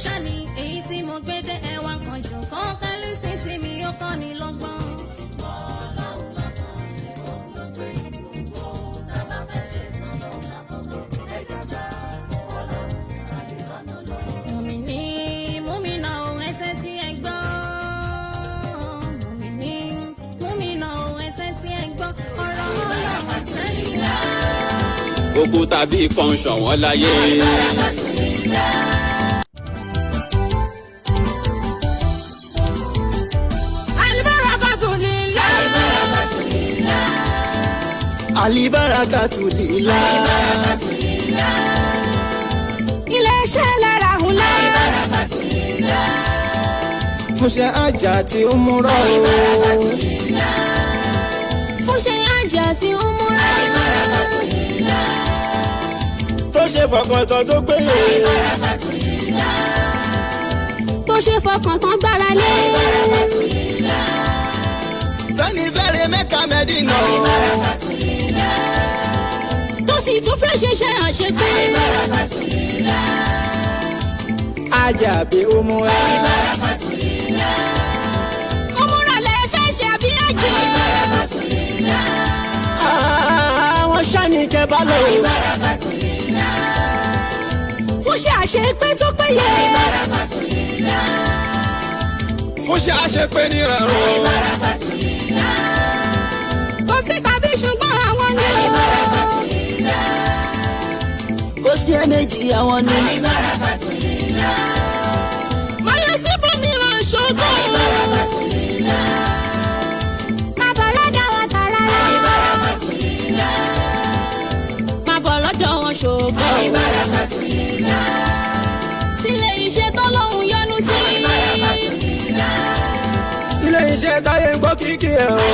ṣáni èyí tí mo gbé dé ẹwà kan jù kọ́ kálísì sí mi ó kọ́ ni lọ́gbọ́n. Ogun tàbí kan ṣọ̀wọ́n láyé. Alibarakatu lillah. Iléeṣẹ́ lára hùn lá. Fúnṣẹ́ àjà tí ó múra o. Fúnṣẹ́ àjà tí ó múra. Tó ṣe fọkàntán tó péye. Tó ṣe fọkàntán gbára lé. Sani fẹ́rẹ̀ Mẹ́kà Mẹ́dínà. Tó sì tún fẹ́ ṣiṣẹ́ àṣepé. Àjàbí ó múra. Ó múra lẹ fẹ́ ṣe àbí àjẹ́. Àwọn sani kẹ bá lọ. Fúnṣẹ́ àṣepé tó péye. Fúnṣẹ́ àṣepé ní ìrọ̀rùn. Kò sí tàbí ṣùgbọ́n àwọn ni. Kò sí ẹ̀mẹ́jì àwọn ni. Mọ̀yẹ́ síbò ní ìrànṣọ́gbọ́n. Má bọ̀ lọ́dọ̀ wọn tààrà. Má bọ̀ lọ́dọ̀ wọn ṣògbọ́n. Sílé iṣẹ́ tọ́lọ́hun yọ́nú sí. Sílé iṣẹ́ táyé ń gbọ́ kíkì ẹ̀ o.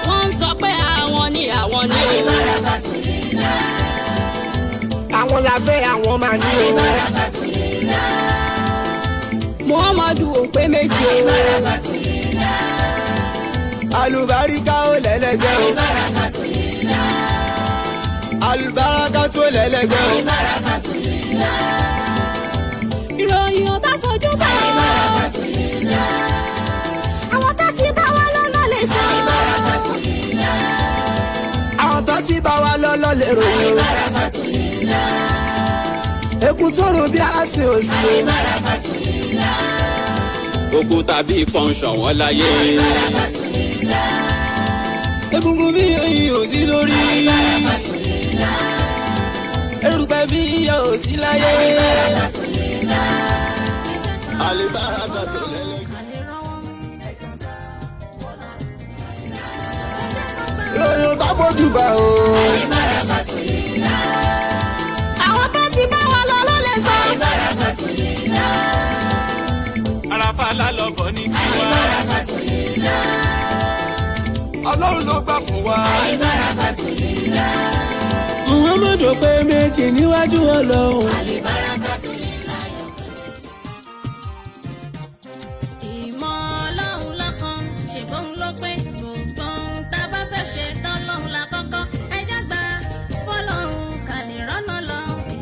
Wọ́n ń sọ pé àwọn ni. Àwọn la fẹ́ àwọn máa ní o. Muhammadu ò pé méje o. Àlùbáríkà ó lẹ́lẹ́gbẹ́ o. Àlùbáríkà tó lẹ́lẹ́gbẹ́ o. Ìròyìn ò tá fojú bá. Àwọn tó ti bá wa lọ́lọ́ lè sọ. Àwọn tó ti bá wa lọ́lọ́ lè ròyìn o. Eku tó rùn bí àṣẹ òsì. Ogun tàbí kan ṣọ̀wọ́n láyé. Egungun bí eyín ò sí lórí. Erùpẹ̀ bí iyọ̀ ò sí láyé. Àlùbáríkà tó lẹ́lẹ́gbẹ́. Lóyún ká bójú bá o. Àwọn tó ti bá wa lọ́lọ́ lè sọ. Àràfà lálọ́bọ̀ ní tiwa. Ọlọ́run ló gbà fún wa. Muhammadu pé méjì níwájú Ọlọ́run. Ìmọ̀ Ọlọ́run lọ́kàn ṣèbọn ló pé gbogbo ohun tá a bá fẹ́ ṣe tọ́lọ́run la kọ́kọ́ ẹ jágbá fọ́lọ́run ká lè rọ́nà lọ.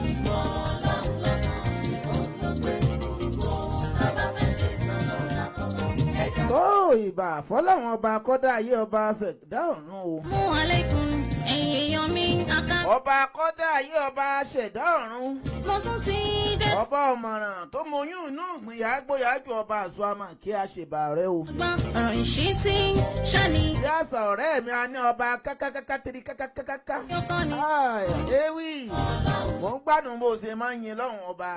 Ìmọ̀ Ọlọ́run lọ́kàn ṣèbọn ló pé gbogbo ohun tá a bá fẹ́ ṣe tọ́lọ́run la kọ́kọ́ ẹ jágbá. Tó ìbà fọ́lọ́run ọba kọ́dá ayé ọba ṣẹ̀dá ọ̀run o. Mú alékún ẹ̀yin èèyàn mi aká. Ọba kọ́dá ayé ọba ṣẹ̀dá ọ̀run. Mo tún ti dé. Ọba ọ̀mọ̀ràn tó mọyún inú ìgbìyà gbóyàjú ọba àṣọ àmọ̀ kí a ṣèbà rẹ o. Gbọ́n ọ̀rọ̀ ìṣítí ṣáni. Bí àṣà ọ̀rẹ́ mi a ní ọba kákákáká tiri kákákáká. Yóò kọ́ ni. Ewì, mo ń gbádùn bó ṣe máa ń yin lọ́rùn ọba.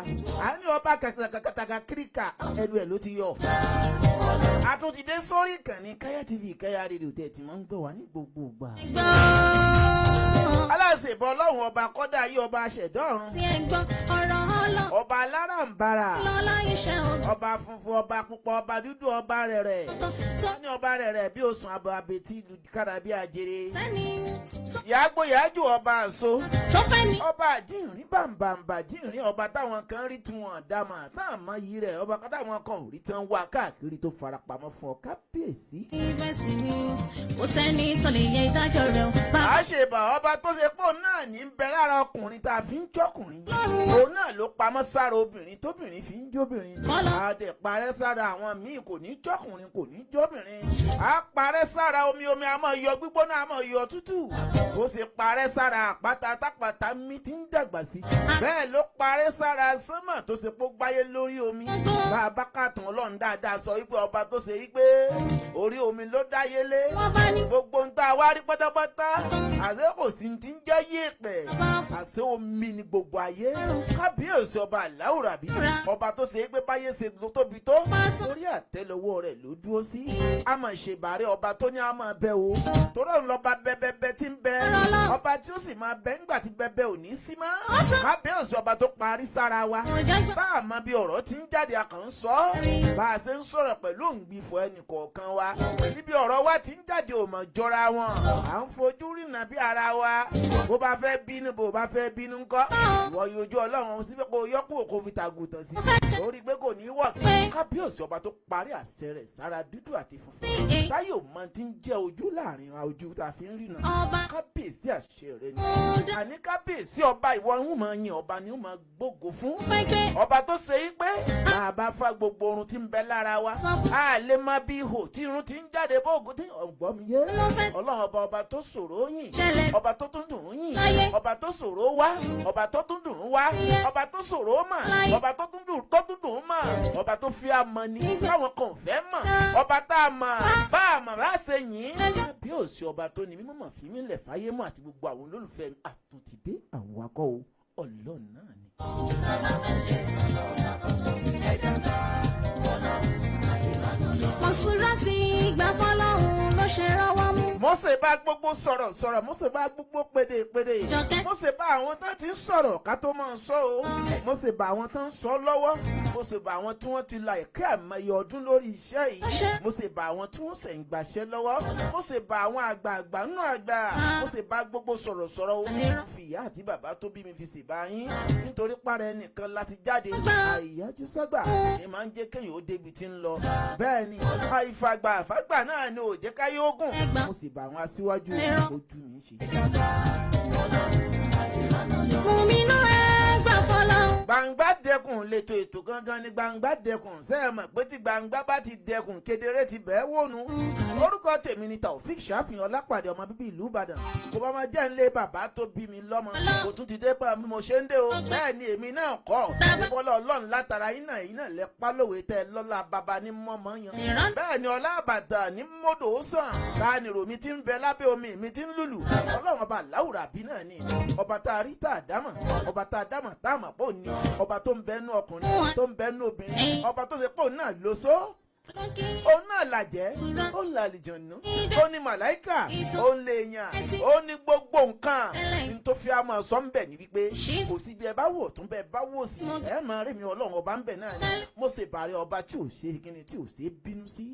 A ní ọba kàkàkàkàkà kíríkà ẹnu ẹ̀ ló ti yọ. A tún ti dé sórí ìkànnì Káyà TV Káyà rédíò tẹ̀ tí wọ́n ń gbọ́ wá ní gbogbo ìgbà. Gbọ́n. Aláṣẹ̀bọ̀ ọlọ́run ọba kọ́dá ayé ọba ṣẹ̀dá ọ̀run. Tí ẹ gbọ́ ọ̀rọ̀ ọlọ́. Ọba alárànbarà lọ́lá iṣẹ́ ògbó. ọba funfun ọba pupa ọba dúdú ọba rẹ̀rẹ̀ wọ́n ní ọba rẹ̀rẹ̀ bí osùn àbọ̀ àbètí ìlú kára bí ajere sẹ́ni yàgbó yàjò ọba àṣọ tó fẹ́ ni. ọba àjíǹrín bàǹbàǹbà jíǹrín ọba táwọn kan rí tí wọn dámà táwọn mọ yìí rẹ̀ ọba táwọn kan ò rí tí wọn wá káàkiri tó farapamọ́ fún ọ kábíyèsí. ibẹ̀ sì ni kò sẹ́ni tó lè yẹ ìdájọ́ rẹ̀ o. àṣebà ọba tó ṣe pò náà ní bẹ lára ọkùnrin tá a fi ń jọkùnrin òun náà ló pamọ́ sára obìnrin tóbìnrin fi ń jóbìnrin àdè parẹ́ sára àwọn míì kò ní jọkùnrin kò ní jóbìnrin á parẹ́ sára omi a máa yọ gbígbóná a máa yọ tútù ó sì parẹ́ sára àpáta tápàtà mi ti ń dàgbà sí bẹ́ẹ̀ ló parẹ́ sára sánmà tó ṣe pó gbáyé lórí omi bá a bá kàtàn ọlọ́run dáadáa sọ wípé ọba tó ṣe wípé orí omi ló dáyé lé gbogbo ń tá a wá rí pátápátá àṣẹ kò sí ti ń jẹ́ yèèpẹ̀ àṣẹ omi ni gbogbo ayé kábíyèsí ọba aláwùrábí ọba tó ṣe wípé báyé ṣe tóbi tó orí àtẹ́lẹwọ́ rẹ̀ ló dúró sí àmọ́ ìṣèbàrẹ̀ ọba tó ní àmọ́ bẹ́ o torọ́ ń lọ́ba bẹ́bẹ́bẹ́ tí ń bẹ ọba tí ó sì máa bẹ ńgbà tí bẹ́bẹ́ ò ní sí mọ́ kábíyèsí ọba tó parí sára wa bá a mọ bí ọ̀rọ̀ tí ń jáde a kàn ń sọ bá a ṣe ń sọ̀rọ̀ pẹ̀lú òǹgbìfọ̀ ẹnì kọ̀ọ̀kan wa níbi ọ̀rọ̀ wa tí ń jáde ò mọ̀ jọra wọn à ń fojú rìnnà bí ara wa bó bá fẹ́ bínú bó bá fẹ́ bínú ńkọ́ ìwọ yójú ọlọ́run síbẹ̀ kó yọkù òkò fi tàgùtàn sí lórí pé kò ní wọ̀ kábíyèsí ọba tó parí àṣẹ rẹ̀ sára dúdú àti funfun táyọ̀ mọ tí ń jẹ́ ojú láàrin ojú tá a fi ń rìnnà kábíyèsí àṣẹ rẹ̀ ni àní kábíyèsí ọba ìwọ ń mọ yin ọba ni ó máa gbógo fún ọba tó ṣe yí pé máa bá fa gbogbo orun tí ń bẹ lára wa a lè má bí ihò tí irun ti ń jáde bóògùn tí ọgbọ́n mi yé ọlọ́run ọba tó ṣòro yìn ọba tó tún dùn yìn ọba tó ṣòro wá ọba tó tún dùn wá ọba tó ṣòro mà ọba tó tún dùn mà ọba tó fi àmọ́ ni káwọn kan ò fẹ́ mọ̀ ọba tá a mọ̀ bá a mọ̀ bá a ṣe yìn bí òsì ọba tó ní mímọ̀ fi mí lẹ̀ fáyé mọ́ àti gbogbo àwọn olólùfẹ́ mi àtúntìdé àwọn akọ́ o ọlọ́run náà ni. Mọ̀sùlùmí ìgbà fọlọ́hún ló ṣe rọ́wọ́ mú. Mósè bá gbogbo sọ̀rọ̀ Mósè bá gbogbo pédépédé Mósè bá àwọn tó ti ń sọ̀rọ̀ ká tó máa sọ o Mósè bá àwọn tó ń sọ lọ́wọ́ Mósè bá àwọn tí wọ́n ti la ẹ̀kẹ́ àmọye ọdún lórí iṣẹ́ yìí Mósè bá àwọn tí wọ́n sẹ̀ ń gbàṣẹ́ lọ́wọ́ Mósè bá àwọn àgbààgbà nínú àgbà Mósè bá gbogbo sọ̀rọ̀ o fìyà àti bàbá tó bí mi fi ṣèbá yín nítorí pàrọ̀ ẹnìkan láti jáde àìyájú ságbà ni máa ń jẹ́ kéèyàn ó débi tí ń lọ bẹ́ẹ̀ ni àìfàgbà náà ni ò jẹ́ káyé ogun mo sì bá àwọn aṣíwájú ojú mi ṣe. Mùmí náà ẹ gbà fọlọ́hún. Gbangba Dekun lètò ètò gangan ni Gbangba Dekun sẹ́ẹ̀mọ̀ pé tí Gbangba bá ti dẹkùn kedere ti bẹ́ẹ̀ wònú. Orúkọ tèmi ni Taofeek Shafihin Olapade ọmọ bíbí ìlú Ìbàdàn. Kò bá máa jẹ́ nílé bàbá tó bí mi lọ́mọ. Kò tún ti dé pa bí mo ṣe ń dé o. Bẹ́ẹ̀ ni èmi náà kọ́. Bọ́lá Ọlọ́run látara iná lẹ pálówe tẹ lọ́la bàbá ní mọ́mọ́ yan. Bẹ́ẹ̀ ni ọlá àbàdà ní mọ́dò ó sàn. Ta ni rò mi ti ń bẹ lábẹ́ omi mi ti ń lùlù. Ọlọ́run ọba Láwùrábí náà ni. Ọba tá a rí tá a dámọ̀. Ọba tá a dámọ̀ tá a mọ̀ pò ní. Ọba tó ń bẹ́nu ọkùnrin tó ń bẹ́nu obìnrin. Ọba tó ṣe pò náà lóso ó náà làjẹ́ ó làlìjọ̀nù ó ní màláìkà ó lè yàn ó ní gbogbo nǹkan ní tó fi àmọ́ sọ ń bẹ̀ ní wípé kò sí bí ẹ bá wò tún bẹ́ẹ̀ bá wò sí ẹ máa rí mi ọlọ́run ọba ń bẹ̀ náà ni mo ṣe bàárẹ̀ ọba tí ò ṣe kíni tí ò ṣe bínú sí.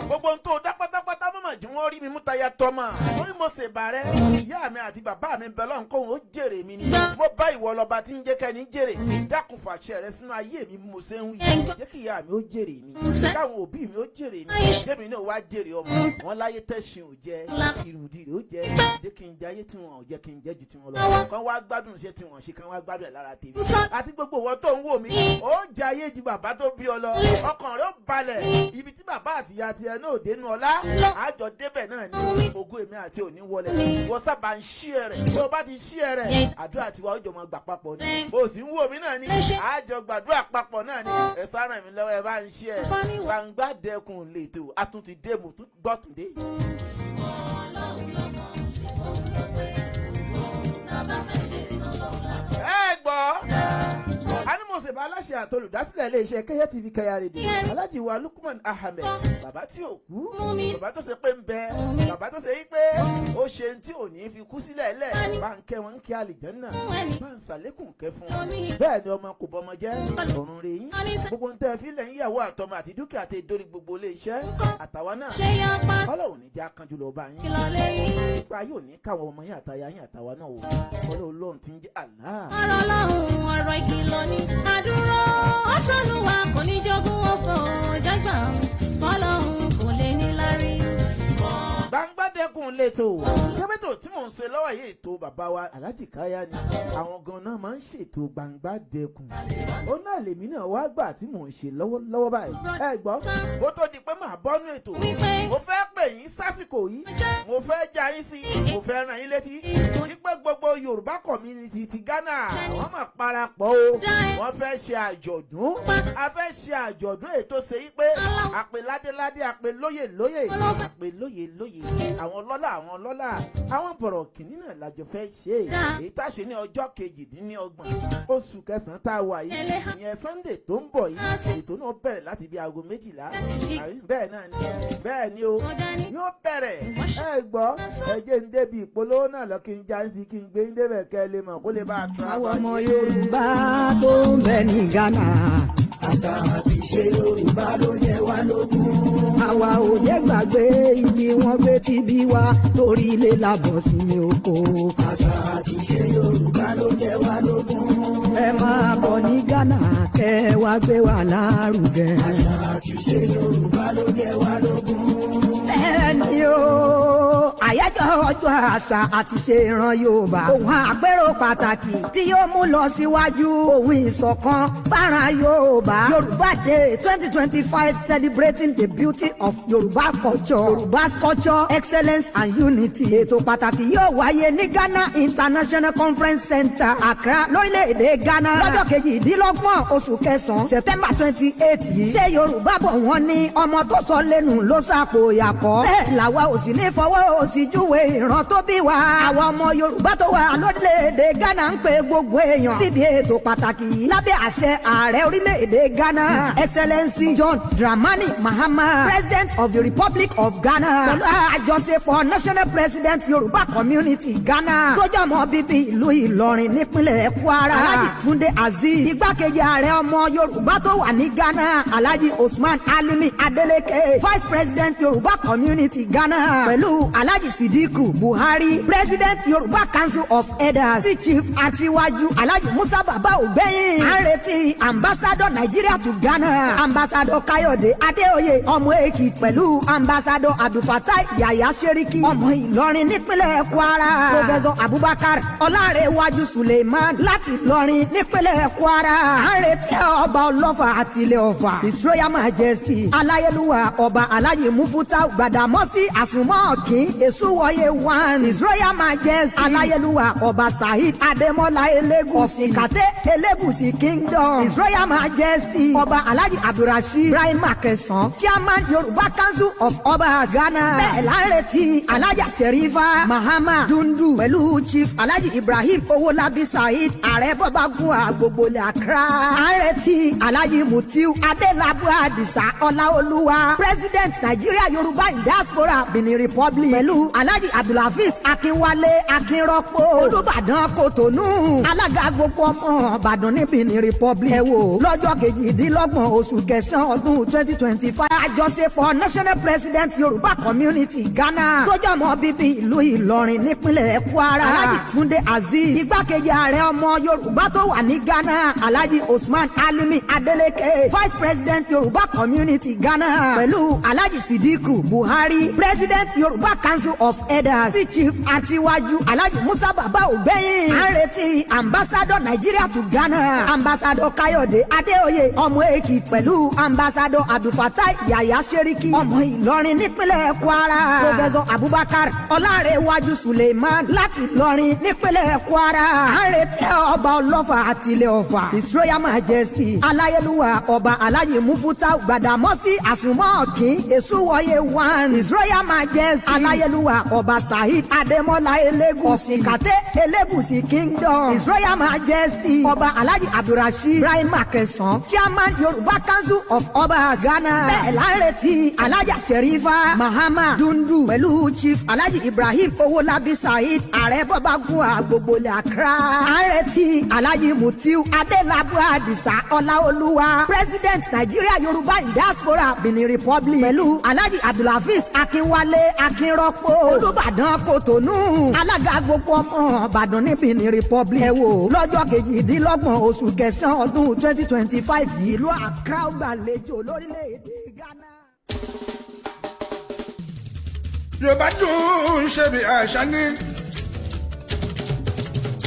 gbogbo ohun tó dá pátápátá mọ̀mọ́ jí wọ́n rí mi mú taya tọ́mọ̀ lórí mo ṣe bàárẹ̀ ìyá mi àti bàbá mi bẹ̀ lọ́n kóhun ó jèrè mi ni mo bá ìwọ lọ́ba tí ń jẹ́ kẹ́ni jèrè dákun fàṣẹ rẹ sínú ayé mi mo ṣe ń wí jẹ́ kí ìyá mi ó jèrè mi káwọn òbí mi ó jèrè mi jẹ́mi náà wá jèrè ọmọ wọn láyé tẹ̀sìn ò jẹ́ ìrùdì rẹ̀ ó jẹ́ jẹ́ kí n jayé tí wọn ò jẹ́ kí n jẹ́ ju tí wọn lọ kán wá gbádùn iṣẹ́ tí wọ́n ṣe kán wá gbádùn ẹ̀ lára tèmi àti gbogbo wọn tó ń wò mí ó jayé ju bàbá tó bí ọ lọ ọkàn rẹ̀ ó balẹ̀ ibi tí bàbá àti ìyá tiẹ̀ náà dénú ọlá àjọ débẹ̀ náà ní ogún èmi àti òní wọlé wọ́n sábà ń ṣí ẹ rẹ̀ tí o bá ti ṣí ẹ rẹ̀ àdúrà tiwa ó jọ mọ gbà papọ̀ ni o sì ń wò mí náà ní àjọ gbàdúrà papọ̀ náà ni ẹ sára mi lọ́wọ́ ẹ bá ń ṣí ẹ Gbangba Dekun lètò àtúntì dé mo tún gbọ́ tún dé. ẹ gbọ́ a ní mo ṣe ìbá aláṣẹ àtolùdásílẹ̀ iléeṣẹ́ Kẹ́yẹ́ TV Kẹ́yà rédíò Alhaji wa Lukman Ahmed, bàbá tí ò kú, bàbá tó ṣe pé ń bẹ, bàbá tó ṣe yí pé ó ṣe tí ò ní fi kú sílẹ̀ lẹ̀, bá ń kẹ́ wọn ń kí àlìjẹ́nà, bá ń ṣàlékún kẹ́ fún wọn. Bẹ́ẹ̀ ni ọmọ kò bọ́mọ jẹ́ ọ̀run rẹ̀ yín, gbogbo ń tẹ́ fi lẹ́yìn ìyàwó àtọmọ àti dúkìá àti ìdórí gbogbo iléeṣẹ́ àtàwa náà Ọlọ́run ní já kanjú lọ bá yín, nípa yóò ní káwọn ọmọ yín àtàyà yín àtàwa náà wò Ọlọ́run ti ń jẹ́ Allah. ọ̀rọ̀ Ọlọ́run ọ̀rọ̀ ìkìlọ̀ ni àdúró ọ̀sánùwà kò ní jogún ọ̀fọ̀ jágbà fọlọ́run kò lè ní lárí. Gbangba Dekun lẹ́tọ̀ kẹ́mẹ́tò tí mò ń ṣe lọ́wọ́ yìí ètò bàbá wa Alhaji Káyà ni àwọn gan-an máa ń ṣètò Gbangba Dekun. Ó náà lèmi náà wá gbà tí mò ń ṣe lọ́wọ́lọ́wọ́ báyìí. Ẹ gbọ́ ó tó di pé màá bọ́nú ètò, mo fẹ́ pè yín sásìkò yìí, mo fẹ́ já yín sí, mo fẹ́ ràn yín létí wípé gbogbo Yorùbá community ti Ghana wọ́n máa parapọ̀ o, wọ́n fẹ́ ṣe àjọ̀dún, a fẹ́ ṣe àjọ̀dún ètò ṣe yí pé àpè ládéládé, àpè lóyè lóyè, àpè lóyè lóyè, àwọn lọ́lá àwọn bọ̀rọ̀ kìíní náà lájọ fẹ́ ṣe èyí tá a ṣe ní ọjọ́ 28 oṣù kẹsàn-án tá a wà yìí, ìyẹn Sunday tó ń bọ̀ yìí. Ètò náà bẹ̀rẹ̀ láti bí aago 12 bẹ́ẹ̀ ni o yóò bẹ̀rẹ̀. Ẹ gbọ́ ẹ jẹ́ ń débi ìpolówó náà lọ kí n já sí kí n gbé ń débẹ̀ kẹ́ ẹ lè mọ̀ kó lè bá a tún. àwọn ọmọ Yorùbá tó ń bẹ ní Ghana, àṣà àti ìṣe Yorùbá ló yẹ wá lógún. àwa ò jẹ́ gbàgbé ibi wọ́n gbé ti bí wa, torí ilé làbọ̀ sí ní oko. àṣà àti ìṣe Yorùbá ló yẹ wá lógún. ẹ máa bọ̀ ní Ghana kẹ́ ẹ wá gbé wa lárugẹ. àṣà àti ìṣe Yorùbá ló yẹ wá lógún. ẹni o àyájọ́ ọjọ́ àṣà àti ìṣe ìran Yorùbá, ohun àpérò pàtàkì tí yóò mú lọ síwájú ohun ìṣọ̀kan bára Yorùbá. Yorùbá Day 2025 celebrating the beauty of Yorùbá culture, Yorùbá's culture, excellence and unity. Ètò pàtàkì yóò wáyé ní Ghana International Conference Center, Accra, lórílẹ̀‐èdè Ghana, lọ́jọ́ 28 oṣù kẹsàn-án, September 28 yìí. Ṣé Yorùbá bọ̀ wọ́n ní ọmọ tó sọ lẹ́nu ló sàpò yàpọ̀? Bẹ́ẹ̀ làwa ò sì ní fọwọ́ òsì júwe ìran tó bí wa. Àwọn ọmọ Yorùbá tó wà lórílẹ̀‐èdè Ghana ń pe gbogbo èèyàn síbi ètò pàtàkì yìí lábẹ́ àṣẹ ààrẹ orílẹ̀‐èdè Ghana, Excellency John Dramani Mahama, President of the Republic of Ghana, pẹ̀lú àjọṣepọ̀ National President Yorùbá Community Ghana, tó jọmọ bíbí ìlú Ìlọrin nípínlẹ̀ Kwara, Alhaji Tunde Azeez, igbákejì ààrẹ ọmọ Yorùbá tó wà ní Ghana, Alhaji Usman Alimi Adeleke, Vice President Yorùbá Community Ghana, pẹ̀lú Alhaji Sidiku Buhari, President Yorùbá Council of Elders, Chief Atiwaju Alhaji Musa Baba Ogbẹ́yìn. À ń retí Ambassador Nigeria to Ghana, Ambassador Kayode Adeoye ọmọ Èkìtì, pẹ̀lú Ambassador Abdulfatai Yaya Seriki ọmọ Ìlọrin nípínlẹ̀ Kwara, Professor Abubakar Ọlárẹ̀wájú Suleiman láti Ìlọrin nípínlẹ̀ Kwara. À ń retí ọba Ọlọ́fà àti ilẹ̀ Ọ̀fà, His Royal Majesty Aláyélúwà ọba Alhaji Mufutau Gbàdámọ́sí Àsùnmọ́ọ̀kín Èsúwọ̀yé one, His Royal Majesty Aláyélúwà ọba Saheed Adémọ́lá Elégùṣì Kàtẹ́ Elégùṣì Kingdom, His Royal Majesty ọba Alhaji Abdulrasheed Ibrahim Akẹsàn, Chairman Yorùbá Council of Obas Ghana. Bẹ́ẹ̀ la ń retí Alhaja Sherifa Mahama Dundu pẹ̀lú Chief Alhaji Ibrahim Owolabi Saheed ààrẹ bọ́bágúnwà gbogbo ilẹ̀ Accra. À ń retí Alhaji Mutiu Adelabu Adisa Ọláolúwa, President Nigeria Yorùbá in Diaspora Benin Republic, pẹ̀lú Alhaji Abdulhafiz Akínwálé Akínrọ́pò Olúbàdàn Kòtónú, alága gbogbo ọmọ Ìbàdàn ní Benin Republic. Ẹ wò lọ́jọ́ 28 oṣù kẹsàn-án ọdún 2025, àjọṣepọ̀ National President Yorùbá Community Ghana, tó jọmọ bíbí ìlú Ìlọrin nípínlẹ̀ Kwara, Alhaji Tunde Azeez, igbákejì ààrẹ ọmọ Yorùbá tó wà ní Ghana, Alhaji Usman Alimi Adeleke, Vice President Yorùbá Community Ghana, pẹ̀lú Alhaji Sidiku Buhari, President Yorùbá Council of Elders, Chief Atiwaju Alhaji Musa Baba Ogbẹ́yìn. À ń retí Ambassador Nigeria to Ghana, Ambassador Kayode Adeoye ọmọ Èkìtì, pẹ̀lú Ambassador Abdulfatai Yaya Seriki ọmọ Ìlọrin nípínlẹ̀ Kwara, Professor Abubakar Ọlárẹ̀wájú Suleiman láti Ìlọrin nípínlẹ̀ Kwara. À ń retí ọba Ọlọ́fà àti ilẹ̀ Ọ̀fà, His Royal Majesty Aláyélúwà ọba Alhaji Mufutau Gbàdámọ́sí Àsùnmọ́ọ̀kín Èsúwọ̀yé one, His Royal Majesty Aláyélúwà ọba Saheed Adémọ́lá Elégùṣì Kàtẹ́ Elégùṣì Kingdom His Royal Majesty ọba Alhaji Abdulrasheed Ibrahim Akẹsàn Chairman Yorùbá Council of Obas Ghana bẹ́ẹ̀ láńrètí Alhaja Sherifa Mahama Dundu pẹ̀lú Chief Alhaji Ibrahim Owolabi Saheed ààrẹ bọ́bágúnwà gbogbo ilẹ̀ Accra àrètí Alhaji Mutiu Adélabú Àdìsá Ọláolúwa President Nigeria Yorùbá in Diaspora Benin Republic pẹ̀lú Alhaji Abdulhafiz Akínwálé Akínrọ́pò Olúbàdàn Kòtónú alága gbogbo ọmọ Ìbàdàn ní Benin Republic ẹ wò lọ́jọ́ kejìdínlọ́gbọ̀n oṣù kẹsàn-án ọdún 2025 yìí ìlú Accra gbàlejò lórílẹ̀‐èdè Ghana. Yorùbá dùn ṣe bí àṣà ni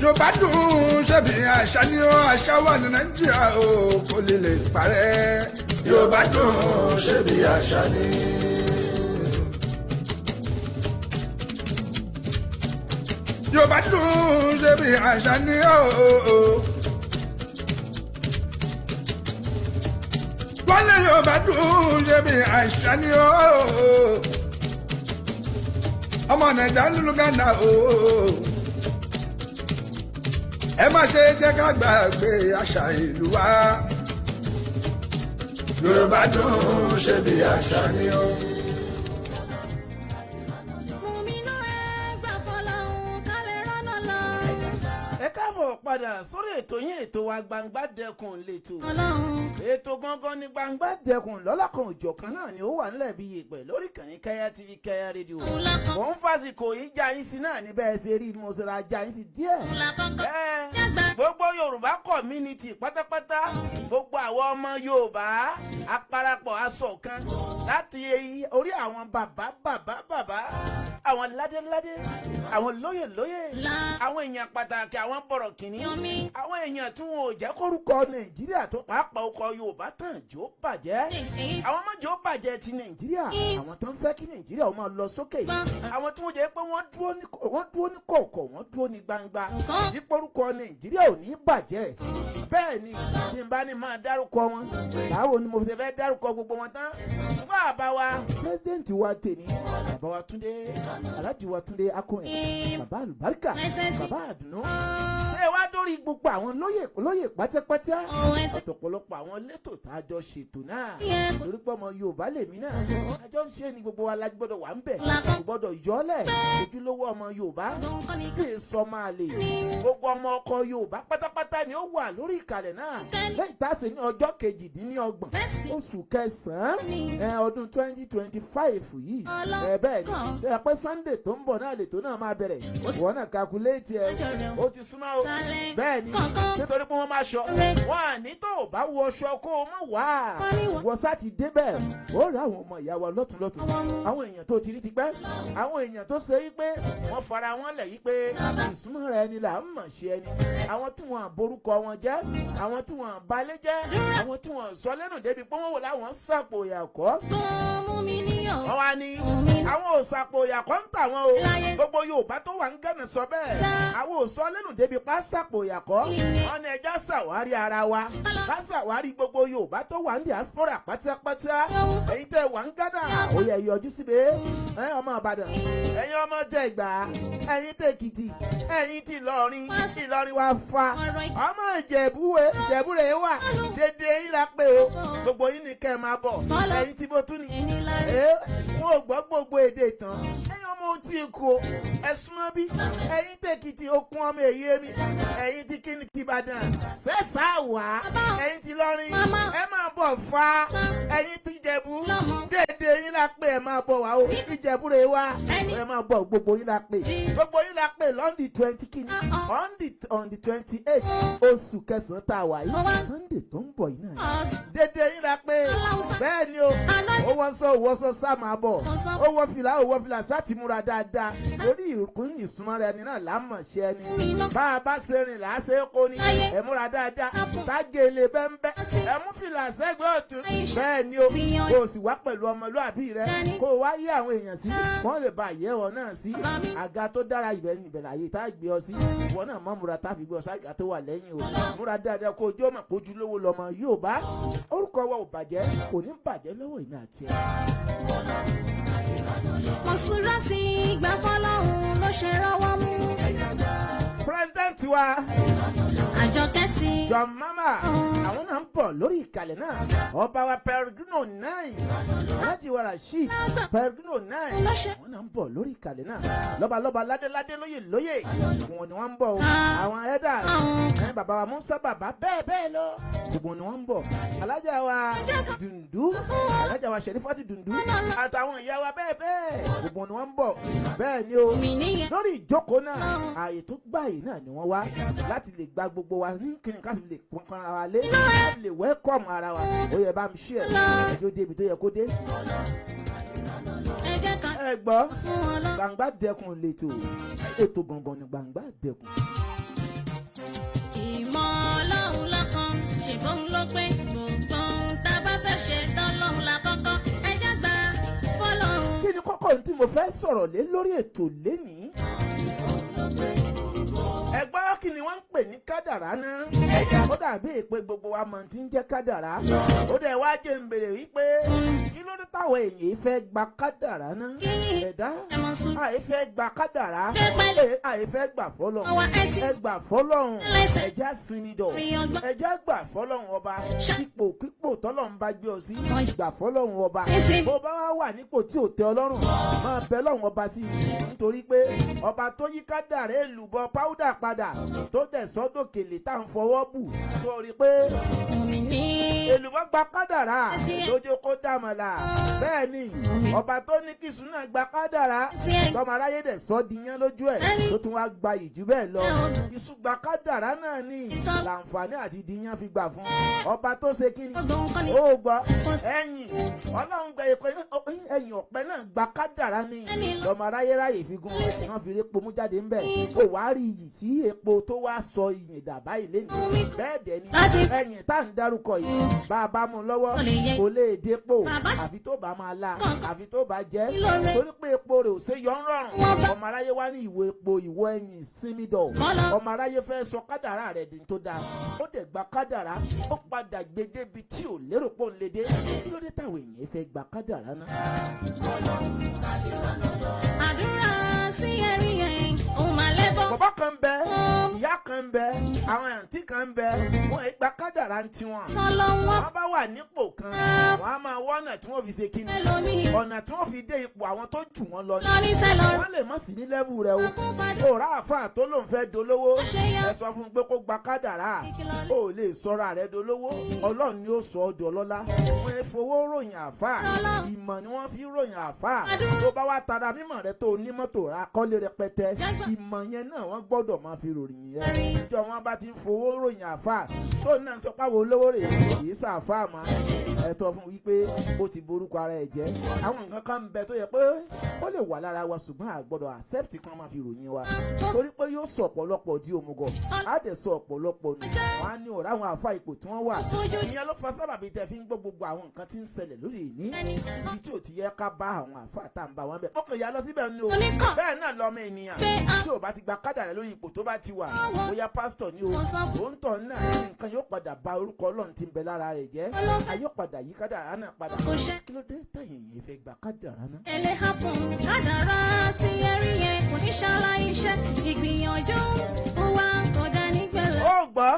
Yorùbá dùn ṣe bí àṣà ni ó àṣà wà ní Nàìjíríà ó kò lè parẹ́. Yorùbá dùn ṣe bí àṣà ni. Yorùbá dùn ṣe bí àṣà ni ó. Wọ́n lé Yorùbá dùn ṣe bí àṣà ni ó. Ọmọ Nàìjíríà lulu Ghana o ẹ má ṣe jẹ́ ká gbàgbé àṣà ìlú wa Yorùbá dùn ṣe bí àṣà ni o. ẹ káàbọ̀ padà sórí ètò yín ètò wa Gbangba Dekun lẹ́tọ̀ ètò gangan ní Gbangba Dekun lọ́lọ́kan òjọ̀kan náà ni ó wà nílẹ̀ bí ìpè lórí kàní Kaya TV Kaya rédíò mò ń fàsìkò yìí já yín sí náà ní bẹ́ẹ̀ ṣe rí mo ṣe ra já yín sí díẹ̀ gbogbo Yorùbá community pátápátá gbogbo àwọn ọmọ Yorùbá aparapọ̀ aṣọ̀kan láti orí àwọn bàbá àwọn ládéládé àwọn lóyè àwọn èèyàn pàtàkì àwọn bọ̀rọ̀ kìíní àwọn èèyàn tí wọn ò jẹ́ kórúkọ Nàìjíríà tó pàápàá ọkọ̀ Yorùbá tàn jò bàjẹ́ àwọn mọ́jọ́ bàjẹ́ ti Nàìjíríà àwọn tó ń fẹ́ kí Nàìjíríà ó máa lọ sókè àwọn tí wọ́n jẹ́ pé wọ́n dúró ní kọ̀ọ̀kọ̀ wọ́n dúró ní gbangba dípòrúkọ Nàìjíríà ò ní bàjẹ́ bẹ́ẹ̀ ni tí n bá ní máa dárúkọ wọn báwo ni mo fẹ́ dárúkọ gbogbo wọn tán bàbá wa pírẹsidẹ́ǹtì wa tèmi bàbá wa Túndé Alhaji wa Túndé Akóyè bàbá àlùbáríkà bàbá àdùnnú ẹ wá dórí gbogbo àwọn lóyè pátápátá ọ̀tọ̀pọ̀lọpọ̀ àwọn létò tá a jọ ṣètò náà torí pé ọmọ Yorùbá lèmi náà àjọ ń ṣe ni gbogbo wa la gbọ́dọ̀ wà ń bẹ̀ kò gbọ́dọ̀ yọ́lẹ̀ ojúlówó ọmọ Yorùbá tí ì sọ máa lè gbogbo ọmọ ọkọ Yorùbá pátápátá ni ó wà lórí ìkàlẹ̀ náà lẹ́yìn tá a ṣe ní ọjọ́ 28 oṣù kẹsàn-án ọdún 2025 yìí bẹ́ẹ̀ ni ẹ pé Sunday tó ń bọ̀ náà lètò náà máa bẹ̀rẹ̀ wọ́n náà kakuléètì ẹ̀ ó ti súnmọ́ o bẹ́ẹ̀ ni nítorí pé wọ́n máa ṣọ wọ́n à ní tó o bá wọ ọṣọ kó o mọ̀ wá wọ́n sá ti débẹ̀ ó rí àwọn ọmọ ìyá wa lọ́tùnlọ́tùn àwọn èèyàn tó ti rí ti pẹ́ àwọn èèyàn tó ṣe yí pé wọ́n fara wọn lẹ̀ yí pé ìsúnmọ́ rẹ ni là ń mọ̀ ṣe ẹni àwọn tí wọ́n borúkọ wọn jẹ́ àwọn tí wọ́n balẹ̀ jẹ́ àwọn tí wọ́n sọ lẹ́nu débi pé wọ́n wò láwọn sàpò ìyàkọ́ wọ́n wá ní àwọn òsàpò ìyàkọ́ ń tà wọ́n o gbogbo Yorùbá tó wà ń Ghana sọ bẹ́ẹ̀ àwọn òsọ lẹ́nu débi pa sàpò ìyàkọ́ wọn ni ẹja ṣàwárí ara wa ká ṣàwárí gbogbo Yorùbá tó wà ń diaspora pátápátá ẹ̀yin tẹ́ wà ń Ghana ó yẹ yọjú síbẹ̀ ọmọ Ìbàdàn ẹ̀yin ọmọ Ẹ̀gbá ẹ̀yin tẹ́ Èkìtì ẹ̀yin tí Ìlọrin wa fa ọmọ Ìjẹ̀bú rẹ̀ wà dédé yín la pé o gbogbo yín ni kẹ́ ẹ máa bọ̀ ẹ̀yin tí mo tún ní wọn ò gbọ́ gbogbo èdè tán ẹ̀yin ọmọ tí kò ẹ̀sùn mọ́ bí ẹ̀yin tẹ̀kìtì okun ọmọ èyí mi ẹ̀yin tí kí ni ti Ìbàdàn ṣẹ̀ṣà wá ẹ̀yin tí Ìlọrin ẹ máa bọ̀ fa ẹ̀yin tí Ìjẹ̀bú dédé yín la pé ẹ máa bọ̀ wá o Ìjẹ̀bú rẹ̀ wá ẹ máa bọ̀ gbogbo yín la pé lọ́ndì 20 kìíní on the 28 oṣù kẹsàn-án tá a wà yìí Sunday tó ń bọ̀ yìí náà dédé yín la pé bẹ́ẹ̀ ni o owó sọ sá máa bọ̀ owó fìlà sáti múra dáadáa lórí ìkún ìsúnmọ́ rẹ ni náà lámọ̀ ṣe ẹni bá a bá ṣe rìn láṣẹ kó ní ẹ múra dáadáa tágéle bẹ́ńbẹ́ ẹ mú fìlà sẹ́gbẹ́ ọ̀tún bẹ́ẹ̀ ni o kò sì wá pẹ̀lú ọmọlúàbí rẹ kó o wá yé àwọn èèyàn sí wọ́n lè bá yẹ̀wọ̀ náà sí àga tó dára ìbẹ̀rẹ̀ àyè tá a gbé ọ sí ìwọ náà mọ́ múra tá a fi gbé ọ sága tó wà lẹ́yìn o múra dáadáa kó o jó mọ̀ pójú lówó lọ́mọ Yorùbá orúkọ wa ò bàjẹ́ kò ní bàjẹ́ lọ́wọ́ ìmọ̀ àti ẹ̀. Mọ̀súrà ti gbà fọ́lọ́hún ló ṣe rọ́wọ́ mú. President wa Àjọkẹ́ ti John Mama àwọn náà ń bọ̀ lórí ìkàlẹ̀ náà. Ọba wa Peregrino 9 Alhaji wa Rasheed Peregrino 9 àwọn náà ń bọ̀ lórí ìkàlẹ̀ náà. Lọ́balọ́ba ládéládé lóyè wọn ni wọ́n ń bọ̀ o. Àwọn ẹ̀dá ẹ̀ bàbá wa Musa bàbá bẹ́ẹ̀ lọ gbogbo ni wọ́n ń bọ̀. Alájà wa Dùndú Alájà wa Sherifati Dùndú àtàwọn ìyá wa bẹ́ẹ̀ gbogbo ni wọ́n ń bọ̀. Bẹ́ẹ̀ ni o lórí ìjókòó náà ààyè tó gbàyè náà ni wọ́n wá láti lè gba gbogbo wa ní kíni ká sì lè pọnkan ara wa lé láti lè wẹ́kọ̀mù ara wa. Ó yẹ bá mi ṣe ẹjọ́ débi tó yẹ kó dé. Ẹ gbọ́ Gbangba Dekun lètò ètò gangan ni Gbangba Dekun. ìmọ̀ ọlọ́run lọ́kàn ṣèbọn ló pé gbogbo ohun tá a bá fẹ́ ṣe tọ́lọ́run la kọ́kọ́ ẹjẹ́ gbà fọ́lọ́run. Kí ni kókó tí mo fẹ́ sọ̀rọ̀ lé lórí ètò lénìí? Ẹ gbọ́ kí ni wọ́n ń pè ní kádàrá náà? Ó dàbí èpè gbogbo wa mọ̀ tí ń jẹ́ kádàrá. Ó dẹ̀ wá jẹ́ ń bèrè wípé kí ló dé táwọn èèyàn fẹ́ gba kádàrá náà? Ẹ̀dá àìfẹ́ gba kádàrá àìfẹ́ gbà fọ́lọ́run. Ẹ gbà fọ́lọ́run ẹ̀já sinmi dọ̀. Ẹ̀já gbà fọ́lọ́run ọba. Kípò tọ́lọ́run bá gbé ọ sí gbà fọ́lọ́run ọba. Bó bá wà nípò tí ò tẹ́ Ọlọ́run máa bẹ lọ́run ọba sí nítorí pé ọba tó yí kádàrá èlùbọ́ páúdà padà tó tẹ̀ sọ́dọ̀kèlè tá à ń fọwọ́ bù sórí pé èlùbọ́ gba kádàrá lójó kó dàmọ̀là. Bẹ́ẹ̀ ni ọba tó ní kí sùnà gba kádàrá tọmọ aráyé dẹ̀ sọ́ di yẹn lójú ẹ̀ tó tún wá gba ìjú bẹ́ẹ̀ lọ. Iṣu gba kádàrá náà ní làǹfààní àti di yẹn fi gbà fún ọba tó ṣe kí ni ó gbọ́ ẹ̀yìn Ọlọ́run gba ẹ̀yìn ọ̀pẹ náà gba kádàrá ní tọmọ aráyé ráyè fi gun wọn fi rí epo mú jáde ńbẹ̀ kó wàá rí iyì tí epo tó wá sọ ìyìn dàbá ilé ni. Bẹ́ẹ̀ dẹ̀ ni ẹ̀yìn tá à ń dárúkọ yìí bá a bá mú lọ́wọ́ kò lè dépò àfi tó bá máa la àfi tó bá jẹ́ torí pé epo rẹ̀ ò ṣe yọ ń rọrùn. Ọmọ aráyé wá ní ìwọ epo ìwọ ẹ̀yìn sinmi dọ̀. Ọmọ aráyé fẹ́ sọ kádàrá rẹ̀ di tó dáa ó dẹ̀ gba kádàrá ó padà gbé débi tí ò lérò pò ń lè dé. Kí ló dé táwọn èèyàn fẹ́ gba kádàrá náà? àdúrà sí ẹ̀rí yẹn òun máa lẹ́bọ̀. Bàbá kan bẹ ìyá kan bẹ àwọn àǹtí kan bẹ wọn ì gba kádàrá ń tiwọn. Wọ́n bá wà nípò kan wọ́n á máa wọ́nà tí wọ́n fi ṣe kíni ọ̀nà tí wọ́n fi dé ipò àwọn tó jù wọ́n lọ. Wọ́n lè má sí ní lẹ́bù rẹ o. Òòrà àfáà tó lòun fẹ́ dolówó ẹ sọ fún un pé kó gba kádàrá. O lè sọra rẹ dolówó Ọlọ́run ni ó sọ ọ́ dọlọ́lá. Wọ́n fowó ròyìn àfáà ìmọ̀ ni wọ́n fi ròyìn àfáà. Tó bá wá tara mímọ̀ rẹ tó onímọ́tò ra kọ́lé rẹpẹtẹ ìmọ̀ yẹn náà wọ́n gbọ́dọ̀ máa fi ròyìn yẹn. Ìjọ wọn bá ti ń fowó ròyìn àfáà tó náà sọ páwo olówó rè kì í sàfáà mọ́ ẹ̀tọ́ fún wípé ó ti borúkọ ara ẹ̀ jẹ́. Àwọn nǹkan kan ń bẹ tó yẹ pé ó lè wà lára wa ṣùgbọ́n a gbọ́dọ̀ accept kan máa fi ròyìn wa torí pé yóò sọ ọ̀pọ̀lọpọ̀ di òmùgọ̀ á dẹ̀ sọ ọ̀pọ̀lọpọ̀ nù. Wọ́n á ní ọ̀rọ̀ àwọn àfa ipò tí wọ́n wà. Ìyẹn ló fa sábàbí tẹ fi ń gbọ́ gbogbo àwọn nǹkan tí ń ṣẹlẹ̀ lórí ìní ibi tí ò ti yẹ ká bá àwọn àfa tá à ń bá wọn bẹ̀. Ó kàn yà lọ síbẹ̀ ni o. Bẹ́ẹ̀ náà lọ́mọ ènìyàn tí ò bá ti gba kádàrá lórí ipò tó bá ti wà bóyá pásítọ̀ ni o òun tọ̀ náà nǹkan yóò padà ba orúkọ Ọlọ́run tí ń bẹ lára rẹ̀ jẹ́. Ayọ̀ padà yí kádàrá náà padà. Kí ló dé tẹ̀yìn yìí fẹ́ gba kádàrá náà? Ẹlẹ́ hapun kádàrá tí ẹ rí yẹn kò ní ṣàlàyé iṣẹ́ ìgbìyànjú wa kò dá nígbẹ̀rẹ̀. Ó gbọ́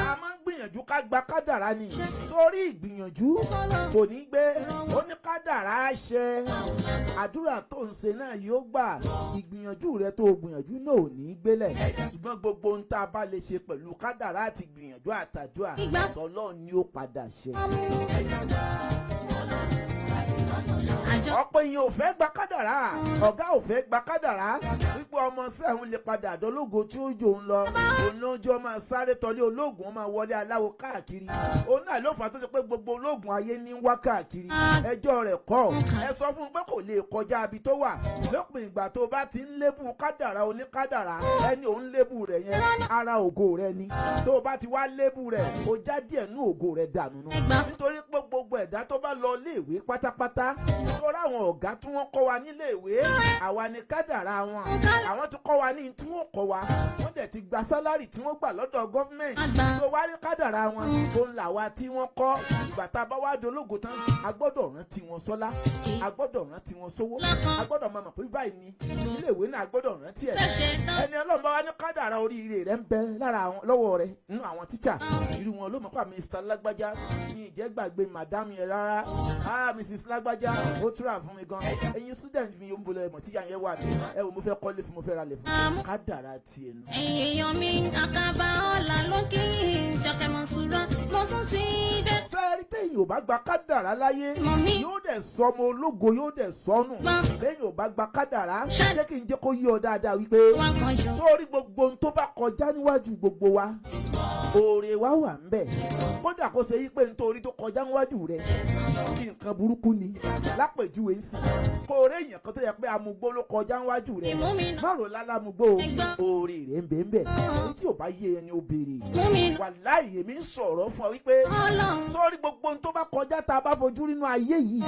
a máa ń gbìyànjú ká gba kádàrá ni sórí ìgbìyànjú kò ní gbé ó ní kádàrá ṣe àdúrà tó ń ṣe náà yóò gbà ìgbìyànjú rẹ tó gbìyànjú náà ò ní gbélẹ̀ ṣùgbọ́n gbogbo ohun tá a bá lè ṣe pẹ̀lú kádàrá àti gbìyànjú àtàdúrà Ọlọ́run ni ó padà ṣe. Ọ̀pọ̀ èèyàn ò fẹ́ gba kádàrá ọ̀gá ò fẹ́ gba kádàrá wípé ọmọ sẹ́hun lè padà dọ́lógo tí ó jò ń lọ òun ló ń jọ máa sáré tọ́lé ológun ó máa wọlé aláwo káàkiri òun náà ló fà á tó ṣe pé gbogbo ológun ayé ní wá káàkiri ẹjọ́ rẹ̀ kọ́ ẹ sọ fún un pé kò lè kọjá ibi tó wà lópin ìgbà tó bá ti ń lébù kádàrá oníkádàrá ẹni òun lébù rẹ̀ yẹn ara ògo rẹ̀ ni tó bá ti wá lébù rẹ̀ ó já díẹ̀ nú ògo rẹ̀ dànù nù nítorí pé gbogbo ẹ̀dá tó bá lọ léèwé pátápátá tó sórí àwọn ọ̀gá tí wọ́n kọ́ wa nílé ìwé àwa ni kádàrá wọn àwọn tí kọ́ wa ní tí wọ́n kọ́ wa wọ́n dẹ̀ ti gba sálárì tí wọ́n gbà lọ́dọ̀ gọ́fìmẹ̀ntì tó wá rí kádàrá wọn tó ń là wá tí wọ́n kọ́ ìgbà tá a bá wá dológo tán a gbọ́dọ̀ rántí wọn sọ́lá a gbọ́dọ̀ rántí wọn sówó a gbọ́dọ̀ máa mọ̀ pé báyìí ni ilé ìwé náà a gbọ́dọ̀ rántí ẹ̀ ẹni Ọlọ́run bá wá ní kádàrá oríire rẹ̀ ń bẹ lára lọ́wọ́ rẹ̀ nínú àwọn tíṣà irú wọn ló mọ̀ pé Mr. Lágbájá ní ìjẹ́gbàgbé madam yẹn rárá Mrs. Lágbájá ó túra fún mi gan ẹ̀yin student mi yóò ń bolẹ̀ ẹ̀mọ̀ tíyà yẹn wà ní ẹ wò mo fẹ́ kọ́lé fún mo fẹ́ ra lẹ̀ fún kádàrá tiẹ̀ nù. èèyàn mi àkàbà ọ̀la lókè Jọkẹ́ Mọ̀súrà mo tún ti dé. sẹ́ẹ̀rí téèyàn ò bá gba kádàrá láyé yóò dẹ̀ sọ ọmọ ológo yóò dẹ̀ sọnù téèyàn ò bá gba kádàrá jẹ́ kí n jẹ́ kó yí ọ dáadáa wípé sórí gbogbo ohun tó bá kọjá níwájú gbogbo wa oore wa wà ń bẹ̀ kódà kó ṣe yí pé nítorí tó kọjá níwájú rẹ̀ kí nǹkan burúkú ni lápèjúwe ń sìn kó oore èèyàn kan tó yẹ pé amúgbó ló kọjá níwájú rẹ̀ márùn lálámúgbó oore rẹ̀ ń bẹ̀ ń bẹ̀ èyí tí ò bá yé ẹni ó béèrè wàláhì èmi ń sọ̀rọ̀ fún ọ wípé sórí gbogbo ohun tó bá kọjá tá a bá fojú nínú ayé yìí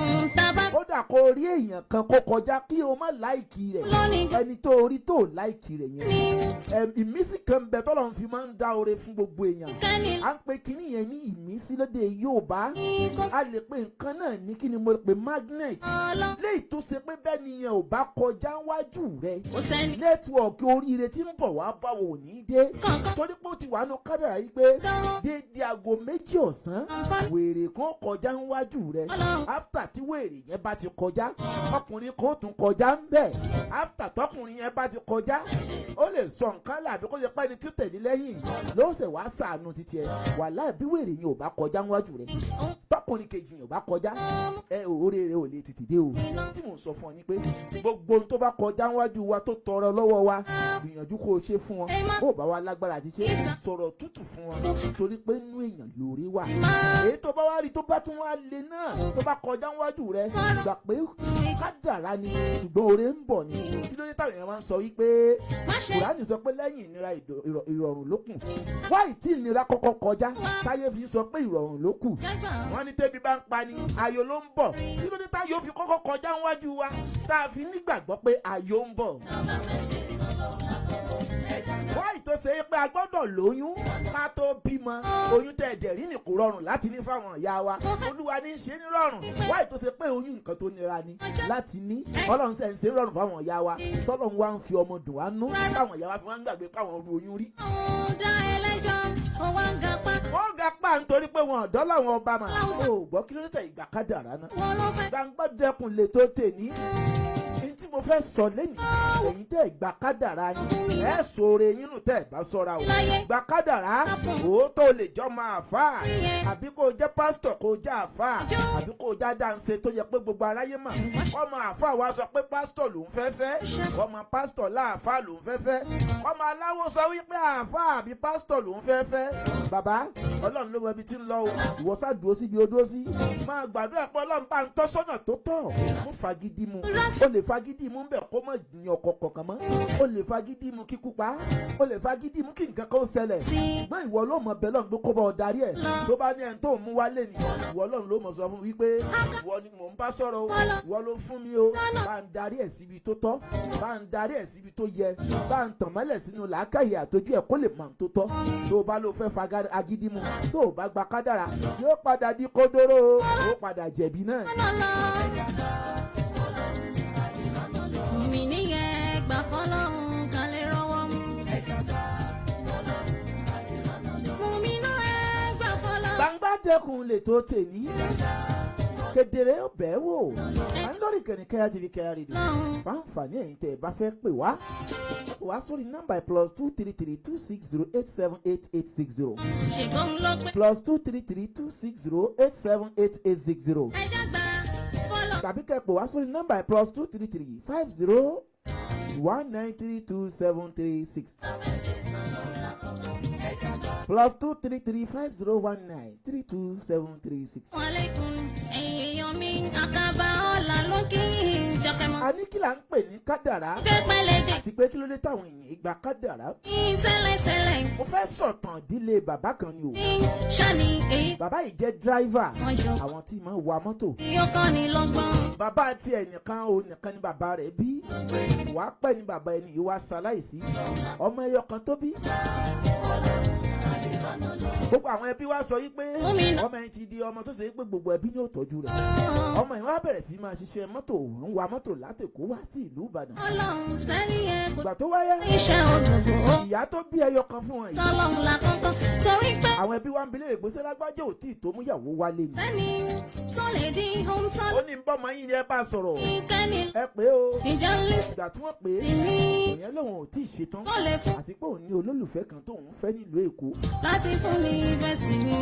kódà kó rí èèyàn kan kó kọjá kí o má láìkì rẹ̀ ẹni tó rí tó láìkì rẹ̀ yẹn ìmísí kan bẹ tọ́lọ́run fi máa ń dá oore fún gbogbo èèyàn à ń pe kinní yẹn ní ìmísí lédè Yorùbá a lè pe nǹkan náà ní kí ni mo pe magnet léyìí tó ṣe pé bẹ́ẹ̀ ni yẹn ò bá kọjá wájú rẹ̀ nẹ́tíwọ̀kì oríire tí ń bọ̀ wá báwo ní dé torí pé ó ti wà nù kádàrá yìí pé déédéé aago 2 ọ̀sán wèrè kan kọjá níwájú rẹ̀ after tí wèrè yẹn bá ti kọjá ọkùnrin kan ó tún kọjá ń bẹ̀ after tọkùnrin yẹn bá ti kọjá ó lè sọ nǹkan làbí kó ṣe pé ẹni tí tẹ̀lé lẹ́yìn ló ṣe wá sàánú títí ẹ wàláhì bí wèrè yẹn ò bá kọjá níwájú rẹ̀ tọkùnrin kejì yẹn ò bá kọjá oore rẹ̀ ò lè tètè dé o tí mò ń sọ fún ọ ni pé gbogbo ohun tó bá kọjá níwájú wa tó tọrọ lọ́wọ́ wa gbìyànjú kó o ṣe fún wọn bó bá wa lágbára àti ṣe sọ̀rọ̀ tútù fún wọn torí pé inú èèyàn lórí wà èyí tó bá wá rí tó bá tún wá lé náà tó bá kọjá níwájú rẹ̀ gbà pé kádàrá ni ṣùgbọ́n oore ń bọ̀ ni kí ló dé táwọn èèyàn máa ń sọ wípé Kùránì sọ pé lẹ́yìn ìnira ìrọ̀rùn ló kù wáyé tí ìnira kọ́kọ́ kọjá táyé fi sọ pé ìrọ̀rùn ló kù wọ́n ní tẹ́bí bá ń pa ni ayọ̀ ló ń bọ̀ kí ló dé táyọ̀ fi kọ́kọ́ kọjá níwájú wa tá a fi nígbàgbọ́ pé ayọ̀ ń bọ̀ wáyé tó ṣe é pé a gbọ́dọ̀ lóyún ká tó bímọ oyún tẹ̀ ẹ̀jẹ̀ rí ni kò rọrùn láti ní fáwọn ìyá wa Olúwa ní í ṣe ní rọrùn wáyé tó ṣe pé oyún nǹkan tó nira ni láti ní Ọlọ́run ṣe ń ṣe rọrùn fáwọn ìyá wa tọ́lọ́run wá ń fi ọmọ dùn wá nú fáwọn ìyá wa fi wọ́n ń gbàgbé fáwọn ru oyún rí. wọ́n ga pa nítorí pé wọn ọ̀dọ́ làwọn ọba mà ó gbọ́ kí ló dé tẹ̀ Gbàkadàrà náà Gbangba Dekun lè tó tè ní tí mo fẹ́ sọ lẹ́yìn ẹ̀yin tẹ́ Gbàkadàrà yín ẹ̀ sọ̀rọ̀ yín nù tẹ́ bá sọ́ra o Gbàkadàrà òótọ́ lè jọ máa fà àbí kò jẹ́ pásítọ̀ kò jẹ́ àfà àbí kò já dáńsẹ̀ tó yẹ pé gbogbo aráyé mà ọmọ àfà wa sọ pé pásítọ̀ ló ń fẹ́ fẹ́ ọmọ pásítọ̀ láàfà ló ń fẹ́ fẹ́ ọmọ aláwo sọ wípé àfà àbí pásítọ̀ ló ń fẹ́ fẹ́ bàbá Ọlọ́run ló mọ ibi tí ń lọ o ìwọ sá dúró síbi ó dúró sí máa gbàdúrà pé Ọlọ́run bá ń tọ́ sọ́nà tó tọ́ mú fagídí mu ó lè fagídí mu ń bẹ̀ kó mọ̀ ní ọkọ̀ kọ̀ọ̀kan mọ́ ó lè fagídí mu kíkú pa ó lè fagídí mu kí nǹkan kan ó ṣẹlẹ̀ ṣùgbọ́n ìwọ ló mọ̀ bẹ́ẹ̀ lọ́n gbé kó bá ọ darí ẹ̀ tó bá ní ẹni tó mú wálé ni ìwọ lọ́n ló mọ̀ sọ fún wípé ìwọ ni mò ń bá sọ̀rọ̀ o ìwọ ló fún mi o bá ń darí ẹ̀ síbi tó tọ́ bá ń darí ẹ̀ síbi tó yẹ bá ń tàn mọ́lẹ̀ sínú làákàyè àtọ́jú ẹ̀ kó lè mọ̀ tó tọ́ tó bá ló fẹ́ fagídí mu tó bá gba kádàrà yóò padà di kódóró ó padà jẹ̀bi náà. Gbangba Dekun lè tó tèmi kedere ó bẹ́ẹ̀ wò à ń lórí ìkànnì Kẹ́yà TV Kẹ́yà rédíò fáǹfààní ẹ̀yin tẹ́ ẹ bá fẹ́ pè wá sórí nọ́mbà +233 260 878 860 +233 260 878 860 tàbí kẹ́ pè wá sórí nọ́mbà +233 50 193 2736 +233 5019 32736. Wàlẹ́kùn èèyàn mi àkàbà ọ̀la lókè Jọkẹ́ Mọ̀súrà. a ní kí là ń pè ní kádàrá pẹ́pẹ́lẹ́dẹ̀ àti pé kí ló dé táwọn èèyàn gba kádàrá. tẹ́lẹ̀tẹ́lẹ̀. mo fẹ́ sọ̀tàn ìdílé bàbá kan ni o. ṣáni èyí bàbá yìí jẹ́ dráìvà ọjọ́ àwọn tí máa ń wa mọ́tò. yóò kọ́ ni lọ́gbọ́n. bàbá tiẹ̀ nìkan o nìkan ni bàbá rẹ̀ bí. wàá pẹ́ ni bàbá ẹni ìwà ṣaláìsí. ọmọ ẹyọ kan tó bí. gbogbo àwọn ẹbí wa sọ yìí pé ọmọ ẹni ti di ọmọ tó ṣe é pé gbogbo ẹbí ní ò tọ́jú rẹ̀. ọmọ yìí wá bẹ̀rẹ̀ sí máa ṣiṣẹ́ mọ́tò ń wa mọ́tò látẹ̀kọ́ wá sí ìlú Ìbàdàn. ọlọ́run sẹ́rí ẹ̀ kò ìgbà tó wáyé iṣẹ́ ògògò ó ìyá tó bí ẹyọ kan fún wọn yìí. tọ́lọ́run la kọ́kọ́ torí pé àwọn ẹbí wa ń bilé ìgbésẹ̀ lágbájá ò tí ì tó múyàwó wálé ni. sẹ́ni tó lè di ohun ó sọ́dọ̀ ní bọ́mọ yín ni ẹ bá sọ̀rọ̀. ìkẹ́ni ẹ pé o ìjà ń lé ìgbà tí wọ́n pè é sí ní ìyẹn lòun ò tí ì ṣetán tó lè fún àti pé òun ní olólùfẹ́ kan tóun fẹ́ nílùú Èkó. láti fún ní ibẹ̀ sí ni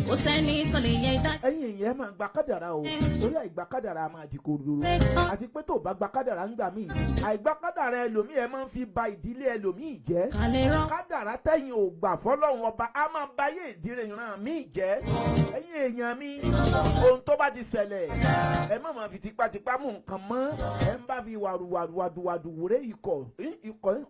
kò sẹ́ni tó lè yẹ ìdájọ́. ẹ̀yin èèyàn ẹ máa gba kádàrá o torí àìgbà kádàrá máa di kòròrò àti pé tó bá gba kádàrá ń gbà míì àìgbà kádàrá ẹlòmíì ẹ máa ń fi ba ìdílé ẹlòmíì jẹ́. ká lè rán kádàrá tẹ̀yìn ò gbà fọlọ́run ọba á máa ba ayé ìdílé ìran míì jẹ́. ẹ̀yin èèyàn mi ohun tó bá ti ṣẹlẹ̀ ẹ má máa fi tipátipá mú nǹkan mọ́ ẹ ń bá fi wàdùwàdù wúré ikọ̀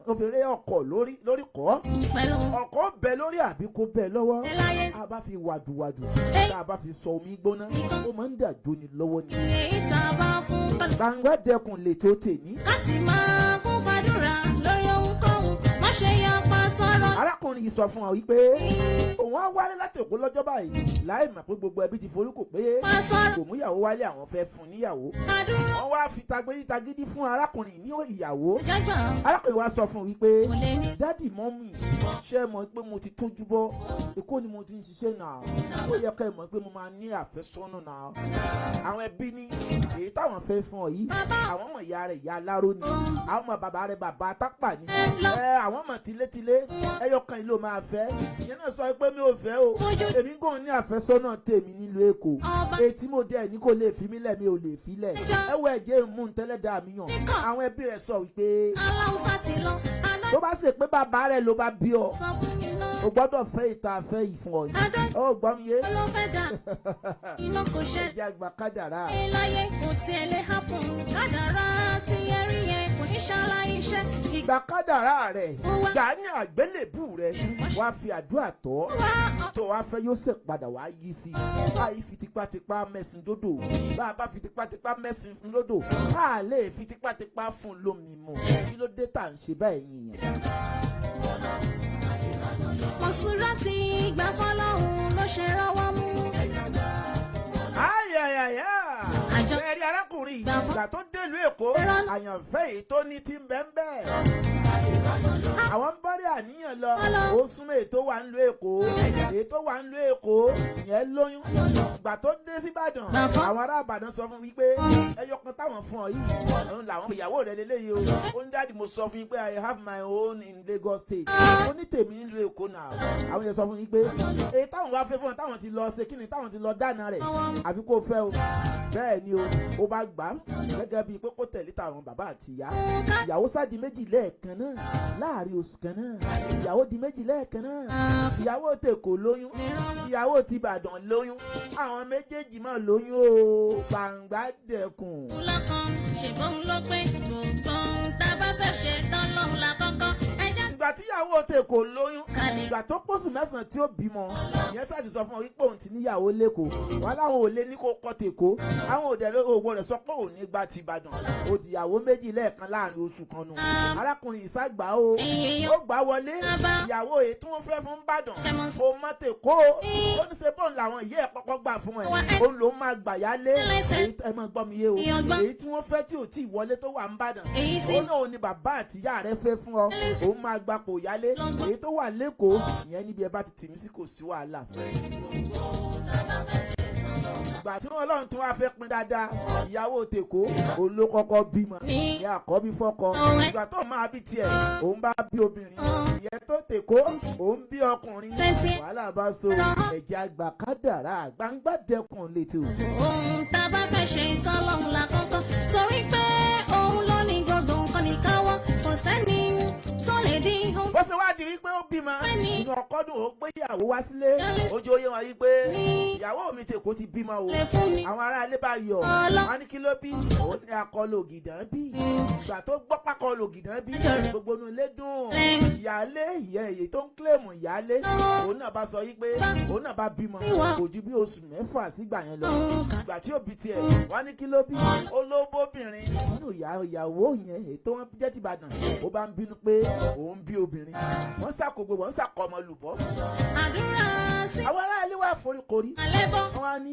òfèrè ọkọ̀ lórí kọ́ pẹ̀lú ọkọ̀ bẹ lórí àbí kó bẹ lọ́wọ́ láyé a bá fi wàdùwàdù tá a bá fi sọ omi gbóná ó máa ń dàjò ní lọ́wọ́ ni. èyí tá a bá fún tọ́lá. Gbangba Dekun lè tó tèmi. ká sì máa kún fàdúrà lórí ohunkóhun má ṣe yapa sọ̀rọ̀. arákùnrin yìí sọ fún ọ wípé òun á wálé láti Èkó lọ́jọ́ báyìí láì mọ̀ pé gbogbo ẹbí ti forí kò pé má sọ̀rọ̀ kò múyàwó wálé àwọn fẹ́ fún níyàwó. àdúrà wọ́n wá fi tagídí fún arákùnrin ní ìyàwó. jágbà arákùnrin wa sọ fún wípé kò lè ní. dádì mọ́mì ṣé mọ̀ pé mo ti tójú bọ́ Èkó ni mo ti ń ṣiṣẹ́ náà ó yẹ ká ẹ mọ̀ pé mo máa ní àfẹ́sọ́nà náà. àwọn ẹbí ní èyí táwọn fẹ́ fún ọ yìí àwọn ọmọ ìyá rẹ̀ ìyá aláró ni àwọn ọmọ bàbá rẹ̀ bàbá tápà ni àwọn ọmọ tilétilé ẹyọ kan ìlú máa fẹ́ ìyẹn náà sọ pé mi ò fẹ́ o èmi kò ní àfẹ́sọ́nà tèmi nílùú Èkó etí mo dẹ̀ ní kò lè fi mí lẹ̀ mi ò lè fi lẹ̀ ẹ wọ ẹ̀jẹ̀ mú un tẹ́lẹ̀ dá mi yàn àwọn ẹbí rẹ̀ sọ wípé aláwùsá ti lọ tó bá ṣe pé bàbá rẹ̀ ló bá bí ọ sọ fún mi náà. o gbọ́dọ̀ fẹ́ ìta fẹ́ ìfún ọ yìí ó gbọ́ mi yé. ló fẹ́ dà iná kò ṣe ẹjẹ àgbà kádàrá. láyé kò tiẹ̀ lè hapun kádàrá tí ẹ rí yẹn kò ní ṣàlàyé iṣẹ́ ìgbà kádàrá rẹ̀ gbà ní àgbélébù rẹ̀ wá fi àdúrà tọ́ tó wá fẹ́ yóò ṣe padà wá yí sí i báyìí fi tipátipá mẹ́sìn dódò bá a bá fi tipátipá mẹ́sìn fún lódò a lè fi tipátipá fún lómi mu kí ló dé tà ń ṣe báyìí yẹn. mọ̀sùlá ti gbà fọlọ́hún ló ṣe rọ́wọ́ mú. ayayaya Àjọ ẹ̀rí arákùnrin gbà fún- ìgbà tó délùú Èkó àyànfẹ́ èyí tó ní ti ń bẹ́ẹ̀ bẹ́ẹ̀ àwọn ń bọ́rí àníyàn lọ ó súnmọ́ èyí tó wà ń lu Èkó èyí tó wà ń lu Èkó yẹn lóyún ìgbà tó dé sí Ìbàdàn Gbà fún- àwọn ará Ìbàdàn sọ fún wípé ẹyọ kan táwọn fún ọ yìí òun làwọn ìyàwó rẹ lélẹ́yìí o ó ní dáàdì mo sọ fún yín pé I have my own in Lagos State ó ní tèmi nílùú Èkó náà àwọn yẹn sọ fún yín pé èyí táwọn wá fẹ́ fún ọ táwọn ti lọ ṣe kíni táwọn ti lọ dáná rẹ̀ àbí kó fẹ́ o bẹ́ẹ̀ ni o ó bá gbà á gẹ́gẹ́ bíi pé kó tẹ̀lé tàwọn bàbá àti ìyá ìyàwó sá di méjì lẹ́ẹ̀kan náà láàrin oṣù kan náà ìyàwó di méjì lẹ́ẹ̀kan náà ìyàwó tèkó lóyún ìyàwó ti Ìbàdàn lóyún àwọn méjèèjì máa lóyún o Gbangba Dekun. lọ́kàn ṣèbọn ló pé gbogbo ohun tá a bá fẹ́ ṣe tán lọ́hùn la kọ́kọ́ ẹjẹ́ ìgbà tí ìyàwó tèkó lóyún kalẹ̀. ìgbà tó pọ̀sù mẹ́sàn-án tí ó bímọ ìyẹn sáàtì sọ fún ọ wípé òun ti níyàwó lẹ́kọ̀ọ́ wọn láwọn ò lé ní kó kọ́ tèkó àwọn òdẹ òwò rẹ̀ sọ pé òun ní gba ti Ìbàdàn ó di ìyàwó méjì lẹ́ẹ̀kan láàrin oṣù kan nù arákùnrin ìságbà o ó gbà wọlé ìyàwó èyí tí wọ́n fẹ́ fún Ìbàdàn ó mọ́ tèkó ó ní ṣe bóun làwọn ìyá ẹ̀ kọ́kọ́ gbà fún ẹ̀ òun ló máa gbà yálé ẹ máa gbọ́ mi yé o èyí tí wọ́n fẹ́ tí ò tí ì wọlé tó wà ń Ìbàdàn ó náà ní bàbá àtìyá rẹ̀ fẹ́ fún ọ òun máa gbapò yálé èyí tó wà lẹ́kọ̀ọ́ ìyẹn níbi ẹ bá ti tì mí sí kò sí wàhálà. ìgbà tí Ọlọ́run tún wá fẹ́ pín dáadáa ìyàwó tèkó olókọ́kọ́ bímọ ìyá àkọ́bí fọ́kọ ìgbà tó máa bí tiẹ̀ òun bá bí obìnrin ìyẹn tó tèkó òun bí ọkùnrin wàhálà bá so ẹ̀jẹ̀ àgbà kádàrá Gbangba Dekun létí o. ohun tá a bá fẹ́ ṣe tán lọ́hùn la kọ́kọ́ torí pé òun ló ní gbogbo nǹkan ní káwọ́ kò sẹ́ni tó lè dín ohun bó ṣe wá di wípé ó bímọ inú ọkọ́dún ó gbé ìyàwó wá sílé ojú oyé wọn wípé ìyàwó mi tèkó ti bímọ o lè fún mi. àwọn ará ilé bá yọ wọn ní kí ló bí ó ní akọlù ògìdàn bí ìgbà tó gbọ́ pákọlù ògìdàn bí gbogbo inú ilé dùn ìyáálé ìyá èyí tó ń kílèmù ìyáálé òun náà bá sọ wípé òun náà bá bímọ kò ju bí oṣù 6 sígbà yẹn lọ ìgbà tí ó bí tiẹ̀ wọ́n ní kí ló bí olóbóbìnrin nínú ìyàwó yẹn èyí tó wọ́n jẹ́ ti Ìbàdàn ó bá ń bínú pé òun bí obìnrin wọ́n ṣàkóso wọ́n ṣàkọ ọmọ lùbọ́. àdúrà sí àwọn ará ilé wà foríkorí àlébọ̀ wọ́n á ní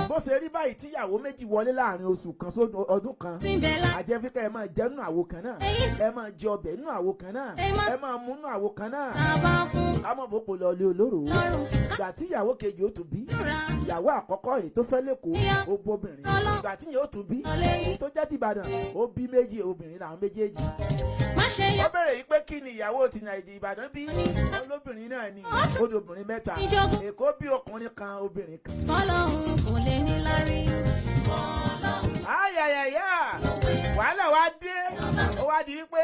bó ṣe rí báyìí tíyàwó méjì wọlé láàrin oṣù kan ọdún kan Cinderella àjẹfíkà ẹ máa jẹ nínú àwo kan náà ẹ máa jẹ ọbẹ̀ nínú àwo kan náà ẹ máa mú nínú àwo kan náà sábà fún amọ̀bọ̀pọ̀ lọ lé olóró lọ́rùn ìgbà tíyàwó kejì ó tún bí àdúrà ìyàwó àkọ́kọ́ èyí tó fẹ́ lẹ́kọ̀ọ́ ó bóbìnrin ìgbà tí yóò tún bí èyí tó jẹ́ ti Ìbàdàn ó bí méjì obìnrin làwọn méjèèjì. má ṣe yọ ó bẹ̀rẹ̀ yìí pé kí ni ìyàwó ti Nàìjíríà Ìbàdàn bí olóbìnrin náà ni ó di obìnrin 3 ìjọgún Èkó bí ọkùnrin kan obìnrin kan. fọlọ́hún kò lè ní lárí. ayayaya wàhálà wá dé ó wá di wípé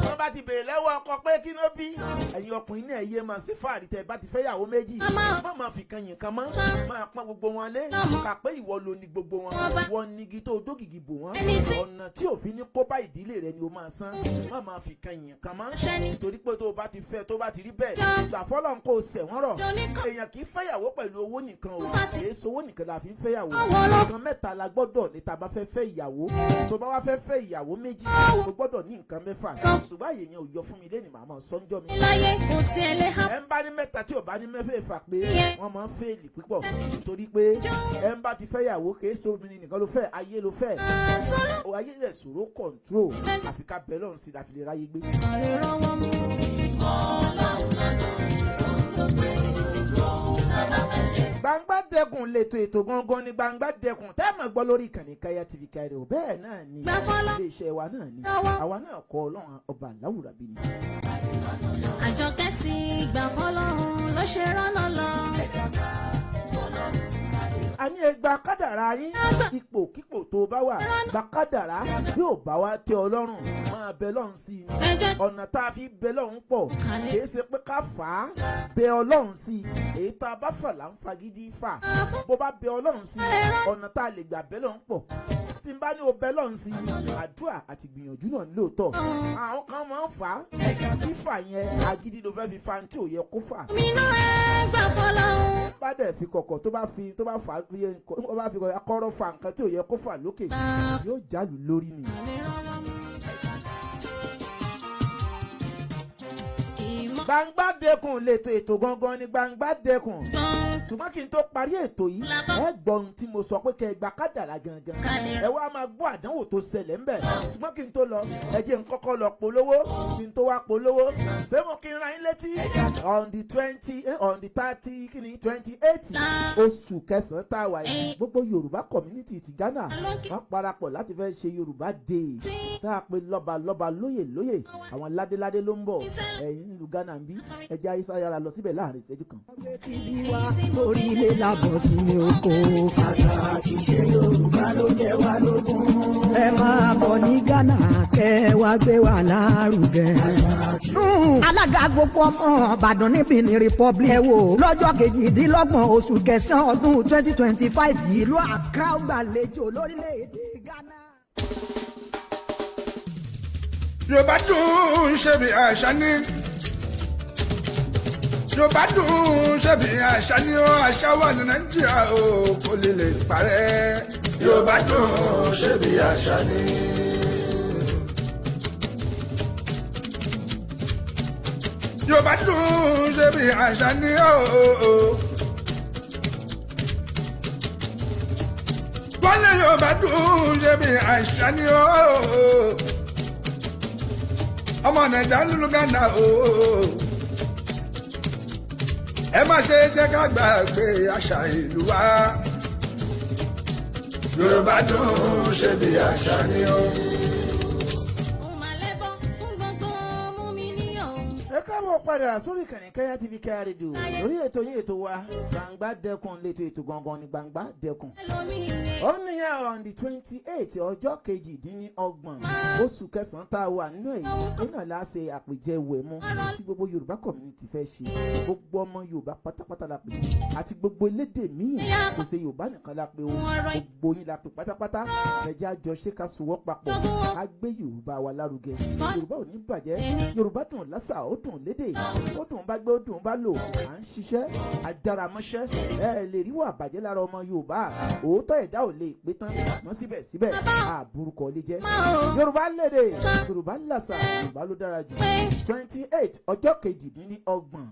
wọ́n bá ti bèrè lọ́wọ́ ọkọ pé kí ló bí ẹ̀yin ọkùnrin náà yé máa ṣe fáàrí tẹ́ bá ti fẹ́ yàwó méjì má máa fi kan yìn kan mọ́ máa pọ́n gbogbo wọn lé kà pé ìwọ ló ní gbogbo wọn ìwọ nígi tó dógìgì bò wọ́n ọ̀nà tí òfin ní kó bá ìdílé rẹ ni o máa san má máa fi kan yìn kan mọ́ nítorí pé tó o bá ti fẹ́ tó bá ti rí bẹ́ẹ̀ ìgbà fọ́lọ́ ń kó o sẹ̀ wọ́n rọ̀ èèyàn kì í fẹ́yàwó pẹ̀lú owó nìkan o kì í sowó nìkan la fi ń fẹ́yàwó nǹkan mẹ́ta la gbọ́dọ̀ ní tá bá fẹ́ fẹ́ ìyàwó tó bá wá fẹ́ fẹ́ ìyàwó méjì o gbọ́dọ̀ ní nǹkan 6 ṣùgbọ́n àyè yẹn ò yọ fún mi lẹ́nu màmá sọ́njọ́ mi. láyé kò tiẹ̀ lè ha. ẹ ń bá ní mẹ́ta tí ò bá ní mẹ́fẹ̀ẹ̀fà pé wọ́n máa ń fẹ́ẹ̀lì púpọ̀ nítorí pé ẹ ń bá ti fẹ́ ìyàwó kì í ṣe obìnrin nìkan ló fẹ́ ayé ló fẹ́ ayé rẹ̀ ṣòro control àfi ká bẹ́ẹ̀ lọ́run sí láfi lè ráyé gbé. ọ̀rẹ́ rọwọ́ mú. Gbangba Dekun lètò ètò gangan ni Gbangba Dekun tẹ́ mọ̀ gbọ́ lórí ìkànnì Kaya TV Kaire o bẹ́ẹ̀ náà ni ilé-iṣẹ́ wa náà ni àwa náà kọ́ Ọlọ́run ọba aláwùrà bí ni. Àjọkẹ́ ti gbà fọlọ́run ló ṣe rọ́nà lọ. a ní ẹgbà kádàrá yín ipòkípò tó bá wà Gbakadara bí ò bá wá tẹ́ Ọlọ́run máa bẹ Ọlọ́run sí i ọ̀nà tá a fi bẹ Ọlọ́run pọ̀ kìí ṣe pé ká fà á bẹ Ọlọ́run sí i èyí tá a bá fà là ń fagídí fà bó bá bẹ Ọlọ́run sí i ọ̀nà tá a lè gbà bẹ Ọlọ́run pọ̀ tí n bá ní o bẹ Ọlọ́run sí i àdúrà àti gbìyànjú náà ní lóòótọ́ àwọn kan máa ń fà á fífà yẹn agídí ló fẹ́ fi fa tí ò yẹ kó fà. nínú ẹgbà fọlọ́run. bá dẹ̀ fi kọ̀kọ̀ tó bá fà á ó bá fi akọ́rọ́ fa nǹkan tí ò yẹ kó fà lókè yóò jálù lórí ni. Gbangba Dekun lètò ètò gangan ni Gbangba Dekun ṣùgbọ́n kí n tó parí ètò yìí ẹ gbọ́ ohun tí mo sọ pé kẹ́ ẹ gba kádàrá gangan ẹ wá máa gbọ́ àdánwò tó ṣẹlẹ̀ ńbẹ̀ ṣùgbọ́n kí n tó lọ ẹ jẹ́ n kọ́kọ́ lọ polówó kí n tó wá polówó ṣé mo kí n ra yín létí on the 30 kí ni 28 oṣù kẹsàn-án tá a wà yìí gbogbo Yorùbá community ti Ghana wọ́n parapọ̀ láti fẹ́ ṣe Yorùbá day tá a pe lọ́ba lóyè àwọn ládéládé ló ń bọ̀ ẹ̀yìn ìlú Ghana ń bí ẹja ayésáyára lọ síbẹ̀ láàrin ìṣẹ́jú kan. orí ilé làbọ̀ sí ní oko. àṣà àti ṣe Yorùbá ló jẹ wá lógún. ẹ máa bọ̀ ní Ghana kẹ́ wá gbé wa lárugẹ. alága gbogbo ọmọ Ìbàdàn ní Benin Republic. ẹ wò lọ́jọ́ 28 oṣù kẹsàn-án ọdún 2025 yìí ló Accra gbàlejò lórílẹ̀‐èdè Ghana. Yorùbá dùn ṣe bí àṣà ní. Yorùbá dùn ṣe bí àṣà ní ó àṣà wà ní Nàìjíríà ó kò lè parẹ́. Yorùbá dùn ṣe bí àṣà ní. Yorùbá dùn ṣe bí àṣà ní ó. Wọ́n lé Yorùbá dùn ṣe bí àṣà ní ó. Ọmọ Nàìjíríà lulu Ghana ooo ẹ má ṣe jẹ́ ká gbàgbé àṣà ìlú wa Yorùbá dùn ṣe bí àṣà ni o. ẹ káàbọ̀ káàbọ̀ padà sórí ìkànnì Kaya TV Kaya Radio lórí ètò yín ètò wa Gbangba Dekun létò ètò gangan ní Gbangba Dekun. ó níyà on the 28 ọjọ́ kejìdínlọ́gbọ̀n oṣù kẹsàn-án tá a wà nínú èyí nínú la ṣe àpèjẹ wẹ̀mú tí gbogbo Yorùbá community fẹ́ ṣe gbogbo ọmọ Yorùbá pátápátá la pè àti gbogbo elédè míì kò ṣe Yorùbá nìkan la pè o gbogbo yín la pè pátápátá ẹ̀jẹ̀ àjọṣe ká sowọ́ papọ̀ á gbé Yorùbá wa lárugẹ Yorùbá ò ní bàjẹ́ Yorùbá dùn lásà ó dùn lédè ó dùn bá gbé ó dùn bá lò à ń ṣiṣẹ́ ajáramọ́ṣẹ́ ẹ lè rí wà bàjẹ́ lára ọmọ Yorùbá òótọ́ ẹ̀dá ò lè pé tán mọ́ síbẹ̀síbẹ̀ àbúrúkọ lè jẹ́ Yorùbá lédè Yorùbá lásà Yorùbá ló dára jù 28 ọjọ́ kejìdínlọ́gbọ̀n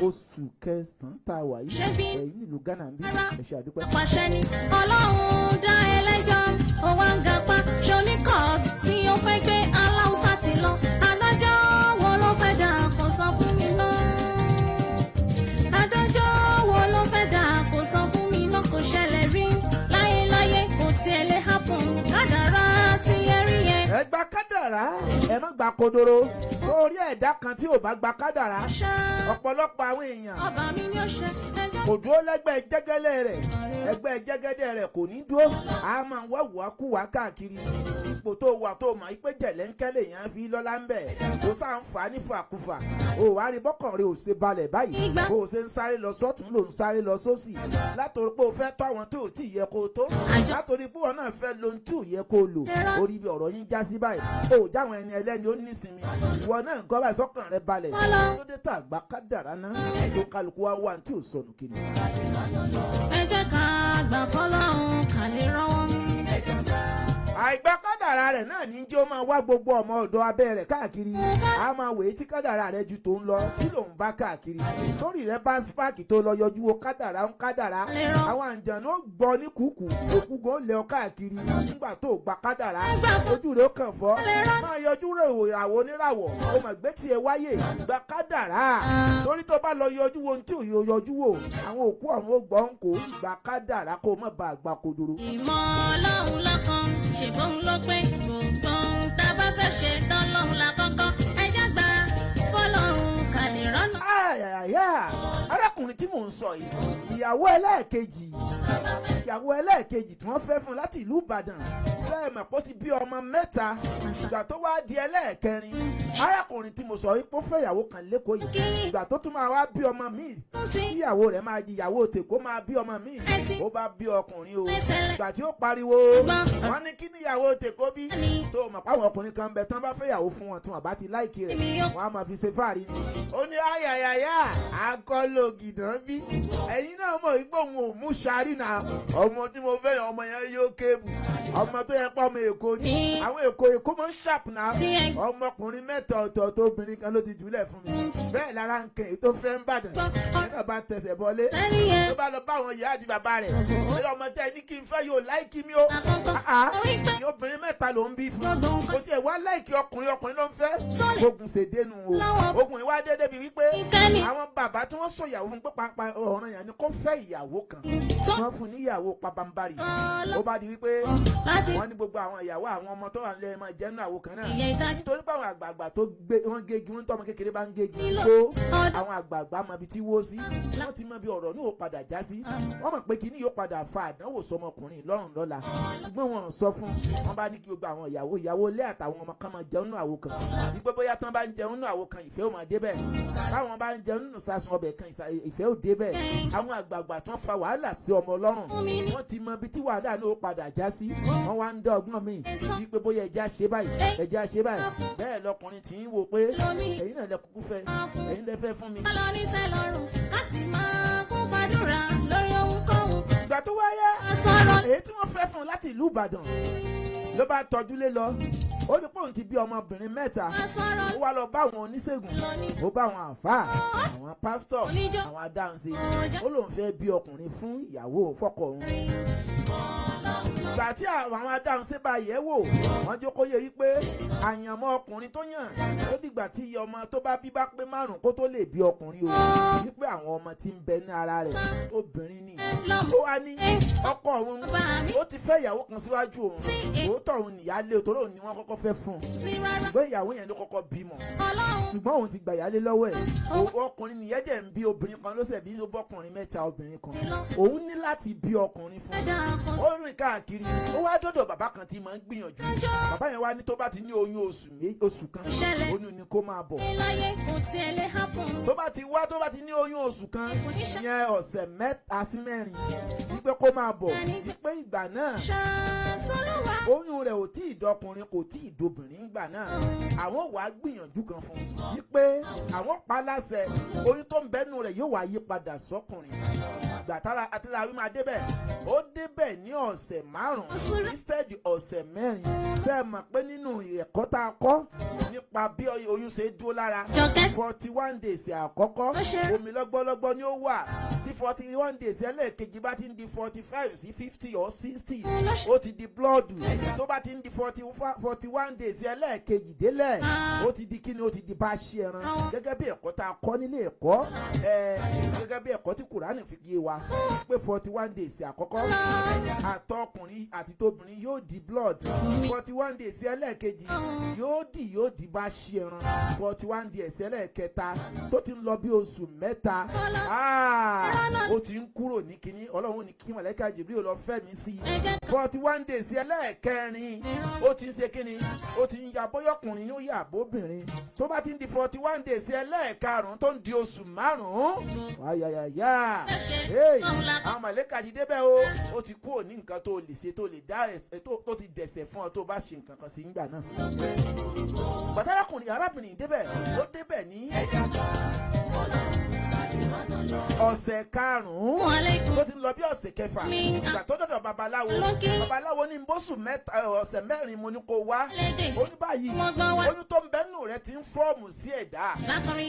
oṣù kẹsàn-án tá a wà yìí ẹ̀yìn nílùú Ghana ń bí ẹ̀ṣẹ̀ àdúpẹ́. àpàṣẹ ni Ọlọ́run dá ẹlẹ́jọ́ òun àgàpá ṣoní court tí ó fẹ́ gbé aláùsá ti lọ adájọ́ wo ló fẹ́ dà kó sọ fún mi náà adájọ́ wo ló fẹ́ dà kó sọ fún mi náà kò ṣẹlẹ̀ rí láyéláyé kò tiẹ̀ lè happen kádàrá tí ẹ rí yẹn. ẹ gba kádàrá ẹ má gba kodoro sórí ẹ̀dá kan tí ò bá gba kádàrá ọ̀pọ̀lọpọ̀ àwọn èèyàn ọba mi ni ó ṣe ẹjọ́. kò dúró lẹ́gbẹ̀ẹ́ jẹ́gẹ́lẹ́ rẹ̀ ẹgbẹ́ jẹ́gẹ́dẹ́ rẹ̀ kò ní dúró a máa wá wàkúwà káàkiri ipò tó wà tó mọ̀ pé jẹ̀lẹ́ńkẹ́ lèèyàn fi lọ́lá ń bẹ̀ kó sáà ń fà á nífàkúfà o wá rí bọ́kàn rẹ̀ ò ṣe balẹ̀ báyìí bó o ṣe ń sáré lọ sọ́tún ló ń sáré lọ sósì látòrí pé o fẹ́ tọ́ àwọn tó ò tí ì yẹ kó o tó látòrí pé wọn náà fẹ́ lo ohun tí ò yẹ kó o lò orí ibi ọ̀rọ̀ yín já sí báyìí o jáwọn ẹni ẹlẹ́ni ó nísinmi ìwọ náà ń kọ́ báyìí sọ́kàn rẹ̀ balẹ̀ ló dé tà gbá kádàrá náà tó kálukú wá wà tí ò sọnù kiri. ẹ jẹ́ ká gbà fọlọ́run ká lè rọ́wọ́ mú. àìgbà kádàrá rẹ̀ náà ní jẹ́ ó máa wá gbogbo ọmọ ọ̀dọ́ abẹ́ rẹ̀ káàkiri a máa wèé tí kádàrá rẹ̀ ju tó ń lọ kí lòun bá káàkiri lórí rẹ̀ bá spáàkì tó lọ yọjú wo kádàrá ń kádàrá àwọn àǹjànú ó gbọ́ ní kùkù òkú gan lẹ̀ ọ́ káàkiri nígbà tó gba kádàrá ojú rẹ̀ ó kàn fọ́ máa yọjú ìràwọ̀ oníràwọ̀ ó mọ̀ gbé tiẹ̀ wáyé gba kádàrá torí tó bá lọ yọjú wo ohun tí ò yọjú wò àwọn òkú àwọn ó gbọ́ ń kó gba kádàrá kó má bàa gbà kodoro. ìmọ̀ Ọlọ́run lọ́kàn ṣèbọn ló pé gbogbo ohun tá a bá fẹ́ ṣe tán lọ́hùn la kọ́kọ́ ẹjẹ́ gbà fọlọ́hún ká lè rọ́nà. arákùnrin tí mò ń sọ yìí ìyàwó ẹlẹ́ẹ̀kejì tí wọ́n fẹ́ fún láti ìlú Ìbàdàn sẹ́ẹ̀mọ̀ pé ó ti bí ọmọ mẹ́ta ìgbà tó wá di ẹlẹ́ẹ̀kẹrin arákùnrin tí mo sọ yìí kó fẹ́ ìyàwó kan lẹ́kọ̀ọ́ yìí ìgbà tó tún máa wá bí ọmọ míì ìyàwó rẹ̀ máa di ìyàwó tèkó máa bí ọmọ míì ó bá bí ọkùnrin o ìgbà tí ó pariwo wọ́n ní kí ni ìyàwó tèkó bí so mọ̀ pàwọn ọkùnrin kan bẹ tán bá fẹ́ ìyàwó fún wọn tí wọ́n bá ti láìkí rẹ̀ wọ́n á máa fi ṣe fáàrí ni ó ní ayayaya akọ́lò gìdán bí ẹ̀yin náà mọ̀ wípé òun ò mú sáré náà ọmọ tí mo fẹ́ ọmọ yẹn yóò kébù ọmọ tó yẹ pé ọmọ Èkó ni àwọn Èkó máa ń ṣàp náà ọmọkùnrin mẹ́ta ọ̀tọ̀ọ̀tọ̀ obìnrin kan ló ti jùlẹ̀ fún mi bẹ́ẹ̀ lára nǹkan èyí tó fẹ́ ń bàdàn nígbà bá tẹsẹ̀ bọ́lé tó bá lọ bá àwọn ìyá àti bàbá rẹ̀ ṣé ọmọ tẹ ní kí n fẹ́ yóò láìkí mi o ní obìnrin mẹ́ta ló ń bí fún kò tiẹ̀ wá láìkí ọkùnrin ló ń fẹ́ ogun ṣèdénú o ogun ìwà dédé bi wípé àwọn bàbá tí wọ́n sọ ìyàwó fún pé pàápàá ọ̀ràn yẹn ni kó fẹ́ ìyàwó kan wọ́n fún níyàwó pabambarì ó bá di wípé wọ́n ní gbogbo àwọn ìyàwó àwọn ọmọ tó wà nílẹ̀ máa jẹ́ nínú àwo kan náà torí pé àwọn àgbààgbà tó gbé wọ́n gégi wọ́n tọ́mọ kékeré bá ń gégi kó àwọn àgbààgbà mọ ibi tí wó sí wọ́n ti mọ bí ọ̀rọ̀ ní ò padà já sí wọ́n mọ̀ pé kí ni yóò padà fa àdánwò sọmọkùnrin lọ́rùn lọ́la ṣùgbọ́n wọn sọ fún wọn bá ní kí gbogbo àwọn ìyàwó ilé àtàwọn ọmọ kan máa jẹun nínú àwo kan wípé bóyá tán bá ń jẹun nínú àwo kan ìfẹ́ ò máa dé bẹ́ẹ̀ táwọn bá ń jẹun nínú sásùn ọbẹ̀ kan ìfẹ́ ò dé bẹ́ẹ̀ àwọn àgbààgbà tán fa wàhálà sí ọmọ ọlọ́run wọ́n ti mọ ibi tí wàhálà ní ò padà já sí wọ́n wá ń dá ọgbọ́n mi wípé bóyá ẹja ṣe báyìí bẹ́ẹ̀ lọkùnrin tí ń wò pé ẹ̀yin náà lẹ kúkú fẹ́ ẹ̀yin lẹ fẹ́ fún mi. ìgbà tó wáyé èyí tí wọ́n fẹ́ fún láti ìlú Ìbàdàn ló bá tọ́jú lé lọ ó ní pòun ti bí ọmọbìnrin mẹ́ta ó wá lọ bá àwọn oníṣègùn ó bá àwọn àfáà àwọn pásítọ̀ àwọn adáhunṣe ó lóun fẹ́ bí ọkùnrin fún ìyàwó fọ́kọ òun ìgbà tí àwọn adáhùn ṣe bá yẹ̀ wò wọ́n jókòó yẹ yí pé àyànmọ́ ọkùnrin tó yàn ó dìgbà tí iye ọmọ tó bá bí bá pé 5 kó tó lè bí ọkùnrin o wípé àwọn ọmọ tí ń bẹ ní ara rẹ̀ obìnrin ni ó wá ní ọkọ òun ó ti fẹ́ ìyàwó kan síwájú òun òótọ́ òun nìyálé òtòrò òun ni wọ́n kọ́kọ́ fẹ́ fún un ṣùgbọ́n ìyàwó yẹn ló kọ́kọ́ bímọ ṣùgbọ́n òun ti gbà yálé lọ́wọ́ ẹ̀ ọkùnrin nìyẹn dẹ̀ ń bí obìnrin kan ló ṣẹ̀ bí ó bọ́kùnrin 3 obìnrin kan òun ní láti bí ọkùnrin fún un ó rìn káàkiri ó wá dọ́dọ̀ bàbá kan tí máa ń gbìyànjú bàbá yẹn wá ní tó bá ti ní oyún oṣù kan oyún ni kó máa bọ̀ tó bá ti ní oyún oṣù kan yẹn ọ̀sẹ̀ 3 sí 4 wípé kó máa bọ̀ wípé ìgbà náà oyún rẹ̀ ò tí ì dọkùnrin kò tí ì dobìnrin ìgbà náà àwọn wàá gbìyànjú kan fún wípé àwọn pa láṣẹ oyún tó ń bẹ́nu rẹ̀ yóò wá yí padà sọ́kùnrin ìgbà tára àtìláwí máa débẹ̀ ó débẹ̀ ní ọ̀sẹ̀ 5 instead ọ̀sẹ̀ 4 ṣe é mọ̀ pé nínú ẹ̀kọ́ tá a kọ́ nípa bí oyún ṣe dúró lára 41 days àkọ́kọ́ omi lọ́gbọ́lọ́gbọ́ ni ó wà tí 41 days ẹlẹ́ẹ̀kejì bá ti ń di 45 sí 50 or 60 ó ti di blood tó bá ti ń di 41 days ẹlẹ́ẹ̀kejì délẹ̀ ó ti di kíni ó ti di bá ṣe ẹran gẹ́gẹ́ bí ẹ̀kọ́ tá a kọ́ nílé ẹ̀kọ́ gẹ́gẹ́ bí ẹ̀kọ́ tí Kùránì fi yé wa pé 41 days àkọ́kọ́ àtọkùnrin àti tóbìnrin yóò di blood 41 days ẹlẹ́ẹ̀kejì yóò di bá ṣe ẹran 41 days ẹlẹ́ẹ̀kẹta tó ti ń lọ bí oṣù 3 ó ti ń kúrò ní kíní Ọlọ́run ní kí màlẹ́kà Jibril lọ fẹ́ mi sí 41 days ẹlẹ́ẹ̀kẹrin ó ti ń ṣe kíni ó ti ń ya bóyọ́kùnrin yóò yà bóbìnrin tó bá ti ń di 41 days ẹlẹ́ẹ̀karùn-ún tó ń di oṣù 5 wáyàyàyà àwọn màlẹ́kà ti débẹ̀ ó ti kúrò ní nǹkan tó lè ṣe tó lè dá ẹ̀ṣẹ̀ tó ti dẹ̀ṣẹ̀ fún ọ tó bá ṣe nǹkan kan sí nígbà náà bàtàlákùnrin arábìnrin débẹ̀ ó débẹ̀ ní ọ̀sẹ̀ 5 tó ti lọ bí ọ̀sẹ̀ 6 ìgbà tó dọ̀dọ̀ babaláwo ní bóṣù ọ̀sẹ̀ 4 mo ní kó wá ó ní báyìí oyún tó ń bẹ́nu rẹ̀ ti ń fọ́ọ̀mù sí ẹ̀dá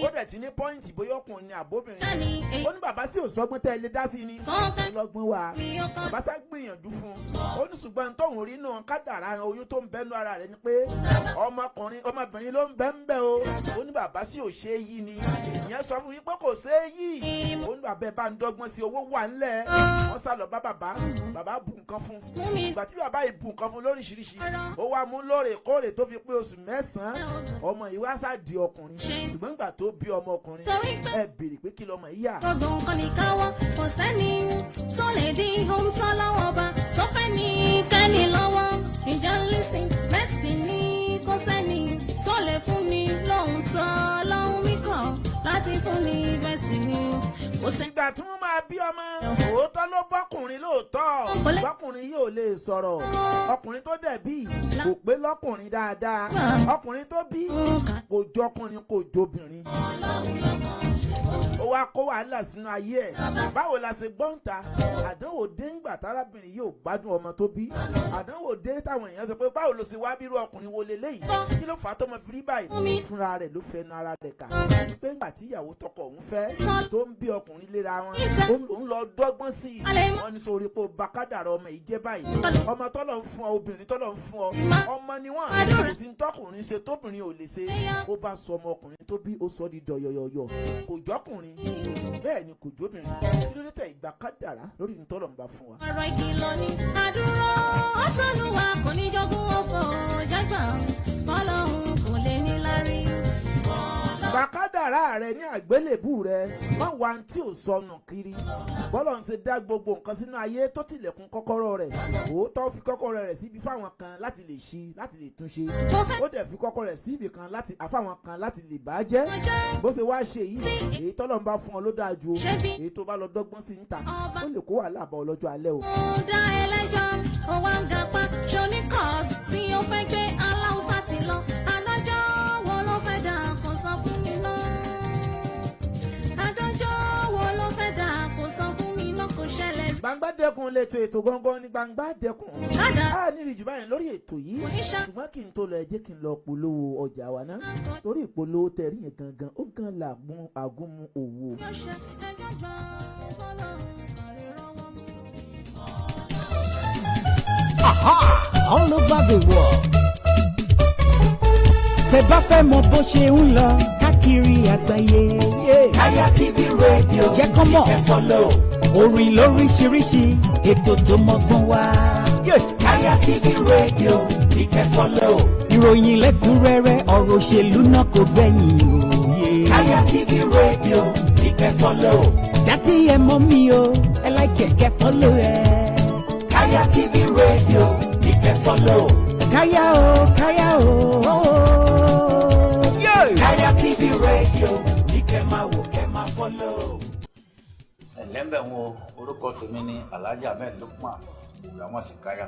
ó dẹ̀ ti ní pọ́ìntì bóyá ọkùnrin ni àbóbìnrin ó ní bàbá sí òṣọ́gbọ́n tẹ́ ilé dá sí ni ọlọ́gbọ́n wa bàbá sá gbìyànjú fún ó ní ṣùgbọ́n tóun rí náà kádàrá oyún tó ń bẹ́nu ara rẹ̀ ni pé ọmọbìnrin ló ń bẹ́ ó ní bàbá sí òṣè yìí ni ìyẹn sọ fún yín pé kò ṣeé yìí ó ní bàbá ẹ bá ń dọ́gbọ́n sí owó wà ńlẹ̀ wọ́n sá lọ bá bàbá bù nǹkan fún ìgbà tí bàbá yìí bù nǹkan fún lóríṣiríṣi ó wá mú lóòrèkóòrè tó fi pé oṣù 9 ọmọ yìí wá sá di ọkùnrin ṣùgbọ́n ìgbà tó bí ọmọ ọkùnrin ẹ béèrè pé kí lọmọ yìí yà. gbogbo nǹkan ní káwọ́ kò sẹ́ni tó lè dín ohun tó lọ́wọ́ bá tó fẹ́ ní kẹ́ni lọ́wọ́ ìjà lísìn mẹ́sì ní kò sẹ́ni tó lè fún ni lóhun tó lọ́hun mí kàn láti fún ni mẹ́sì ní. ìgbà tí wọ́n máa bí ọmọ òótọ́ ló bọ́kùnrin lóòótọ́ bọ́kùnrin yóò lè sọ̀rọ̀ ọkùnrin tó dẹ̀ bí kò pé lọ́kùnrin dáadáa ọkùnrin tó bí kò jọkùnrin kò jobìnrin ó wá kó wàhálà sínú ayé ẹ̀ báwo la ṣe gbọ́n ta àdánwò dé ńgbà tárábìnrin yóò gbádùn ọmọ tó bí àdánwò dé táwọn èèyàn sọ pé báwo ló ṣe wá bírú ọkùnrin wo leléyìí kí ló fà á tọmọ fi rí báyìí fúnra rẹ̀ ló fẹnu ara rẹ̀ kà pé ńgbà tí ìyàwó tọkọ òun fẹ́ tó ń bí ọkùnrin léra wọn òun lọ dọ́gbọ́n sí i wọ́n ní sórí pé Gbakadara ọmọ yìí jẹ́ báyìí ọmọ tọ́lọ̀ ń fún ọ obìnrin tọ́lọ̀ ń fún ọ ọmọ ni wọ́n kò sí tọkùnrin ṣe tóbìnrin ò lè ṣe ó bá sọ ọmọ ọkùnrin tó bí ó sọ di dọ̀yọ̀yọ̀yọ̀ kò jọ́kùnrin bẹ́ẹ̀ ni kò jóbìnrin kí ló dé tẹ̀ Gbakadara lórí ntọ́lọ̀ ń bá fún wa. ọ̀rọ̀ ìkìlọ̀ ni àdúró ọ̀sánúwà kò ní jogún ọ̀fọ̀ jágbà fọlọ́hún kò lè ní lárí. Gbakadara rẹ ní àgbélébù rẹ má wá tí ò sọnù kiri bọ́lọ̀ ń ṣe dá gbogbo nǹkan sínú ayé tó tilẹ̀kùn kọ́kọ́rọ́ rẹ̀ òótọ́ fi kọ́kọ́rọ́ rẹ̀ síbi fáwọn kan láti lè ṣí láti lè túnṣe ó dẹ̀ fi kọ́kọ́rọ́ rẹ̀ síbi kan láti àfáwọn kan láti lè bàjẹ́ bó ṣe wá ṣe yìí èyí tọ́lọ̀ ń bá fún ọ ló dáa ju èyí tó bá lọ dọ́gbọ́n sí níta ó lè kó wàhálà bá ọ lọ́jọ́ alẹ́ o. ó dá ẹlẹ́jọ́ ó wá ń gapá ṣoní court tí ó fẹ́ gbé aláùsá ti lọ adájọ́ wo ló fẹ́ dà kó sọ fún mi náà adájọ́ wo ló fẹ́ dà kó sọ fún mi náà kò ṣẹlẹ̀. Gbangba Dekun lè to ètò gangan ní Gbangba Dekun a nílì jù báyìí lórí ètò yìí ṣùgbọ́n kí n tó lọ ẹ jẹ́ kí n lọ polówó ọjà wa náà torí ìpolówó tẹ̀rí yẹn gangan ó gan làgùn àgùnmu òwò. all over the world. tẹ́ bá fẹ́ mọ bó ṣe ń lọ káàkiri àgbáyé. Kaya TV radio jẹ́ kọ́ mọ̀ ẹ follow. Orin lóríṣiríṣi ètò tó mọ́gbọ́n wá. Kaya TV radio ní kẹ́ follow. Ìròyìn lẹ́kùnrẹ́rẹ́ ọ̀rọ̀ òṣèlú náà kò gbẹ̀yìn òye. Kaya TV radio ní kẹ́ follow. Dádì ẹ mọ̀ mi o ẹ like kẹ́ follow ẹ. Kaya TV radio ní kẹ́ follow. Kaya o Kaya o. Kaya TV radio ní kẹ́ máa wò kẹ́ máa follow. ẹ̀lẹ́mbẹ̀ wo orúkọ tèmi ní Alhaji Ahmed Lukman ìgbà wọn sì Kaya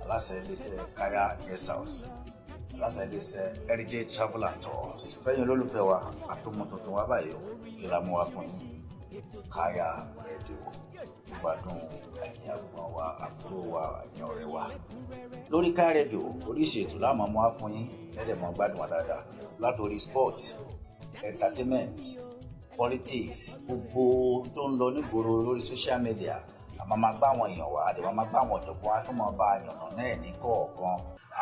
aláṣẹ iléeṣẹ́ Kaya guest house aláṣẹ iléeṣẹ́ heritage travel and tours fẹ́yìn olólùfẹ́ wa àtúmọ̀ tuntun wa báyìí o ìlàmú wa fún yín Kaya radio ìgbádùn ẹ̀yìn àgbọ̀n wa àbúrò wa ẹ̀yìn ọ̀rẹ́ wa lórí Kaya radio oríṣi ètò láàmú wa fún yín ẹ̀ẹ́dẹ̀mọ̀ gbádùn wa dáadáa látòrí sport entertainment politics gbogbo tó ń lọ nígboro lórí social media àmọ́ máa gbá àwọn èèyàn wá àdèmọ́ máa gbá àwọn ọ̀jọ̀gbọ́n á tún máa bá àyànnà náà ní kọ̀ọ̀kan.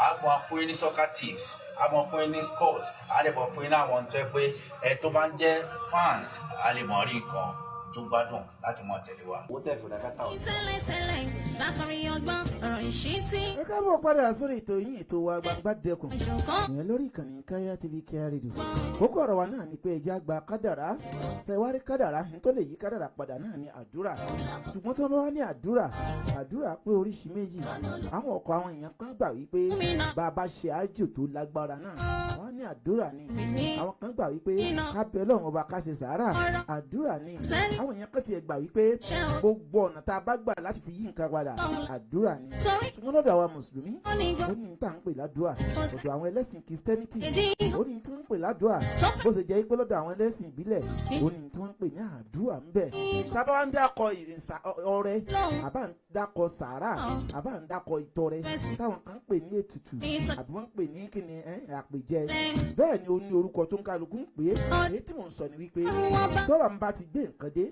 àmọ́ fún yín ní soccer tips àmọ́ fún yín ní scores àdèmọ́ fún yín ní àwọn tó yẹ pé ẹ tó bá ń jẹ́ fans a lè mọ̀ rí nǹkan tó gbádùn láti mọ̀ tẹ̀lé wa. owó tẹ̀ fún dáadáa táwọn. tẹ́lẹ̀tẹ́lẹ̀ lákọrin ọgbọ́n ọ̀rọ̀ ìṣítí. ẹ káàbọ̀ padà sórí ètò yín ètò wa Gbangba Dekun ìyẹn lórí ìkànnì Kaya TV Kaya Radio. kókó ọ̀rọ̀ wa náà ni pé ẹja gba kádàrá ṣẹ̀wárí kádàrá ní tó lè yí kádàrá padà náà ní àdúrà ṣùgbọ́n tó bá wá ní àdúrà pé oríṣi méjì àwọn ọkọ̀ àwọn èèyàn kan gbà wípé bá a bá ṣe àjò tó lágbára náà wọ́n ní àdúrà ni àwọn kan gbà wípé ká bẹ Ọlọ́run ọba ká ṣe sàárà àdúrà ni àwọn èèyàn kan tiẹ̀ gbà wípé gbogbo ọ̀nà tá a bá gbà láti fi yí nǹkan padà àdúrà ni ṣùgbọ́n lọ́dọ̀ àwa mùsùlùmí ó ní tá à ń pè ládùúà ọ̀dọ̀ àwọn ẹlẹ́sìn kìrìsìtẹ́nìtì ó ní tó ń pè ládùúà bó ṣe jẹ́ pé lọ́dọ̀ àwọn ẹlẹ́sìn ìbílẹ̀ ó ní tó ń pè ní àdúrà ń bẹ. sábà wá ń dákọ ọrẹ àbá ń dákọ sàárà àbá ń dákọ ìtọrẹ táwọn kan ń pè ní ètùtù àbí wọ́n ń pè ní kíni àpèjẹ bẹ́ẹ̀ ni ó ní orúkọ tó ń kálukú ń pè é èyí tí mò ń sọ ni wípé tọ́lọ̀ ń bá ti gbé nǹkan dé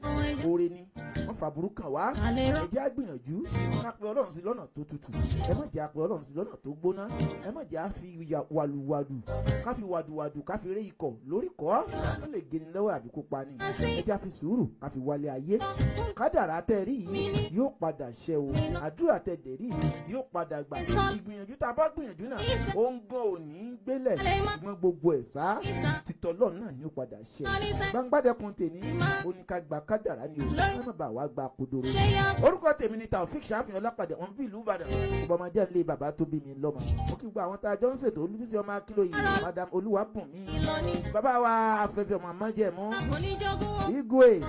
oore ni wọ́n fa burú kan wá ẹ jẹ́ á gbìyànjú ká pe Ọlọ́run sí lọ́nà tó tutù ẹ má jẹ́ á pe Ọlọ́run sí lọ́nà tó gbóná ẹ má jẹ́ á fi wàlúwàdù ká fi wàdùwàdù ká fi ré ikọ̀ lórí kọ́ ó lè gé ni lọ́wọ́ àbí kó pa ni ẹ jẹ́ á fi sùúrù ká fi wálé ayé kádàrá tẹ́ rí yìí yóò padà ṣẹ o àdúrà tẹ́ dẹ̀ rí yìí yóò padà gbà ìgbìyànjú tá a bá gbìyànjú náà ó ń gan òní gbélẹ̀ ṣùgbọ́n gbogbo ẹ̀ sá títọ́lọ́ náà ni ó padà ṣẹ Gbangba Dekun tèmi ó ní ká gba kádàrá ni o ká má bàa wá gba kodoro orúkọ tèmi ni Taofeek Shafihin Olapade wọn bí ìlú Ìbàdàn ìbọmọdé ńlẹ bàbá tó bí mi lọ́mọ ó kí gba àwọn tá a jọ ń ṣètò Olúbísí ọmọ akílò yìí Madam Olúwabùnmi bàbá wa afẹ́fẹ́ ọmọ amájẹ̀mú igwe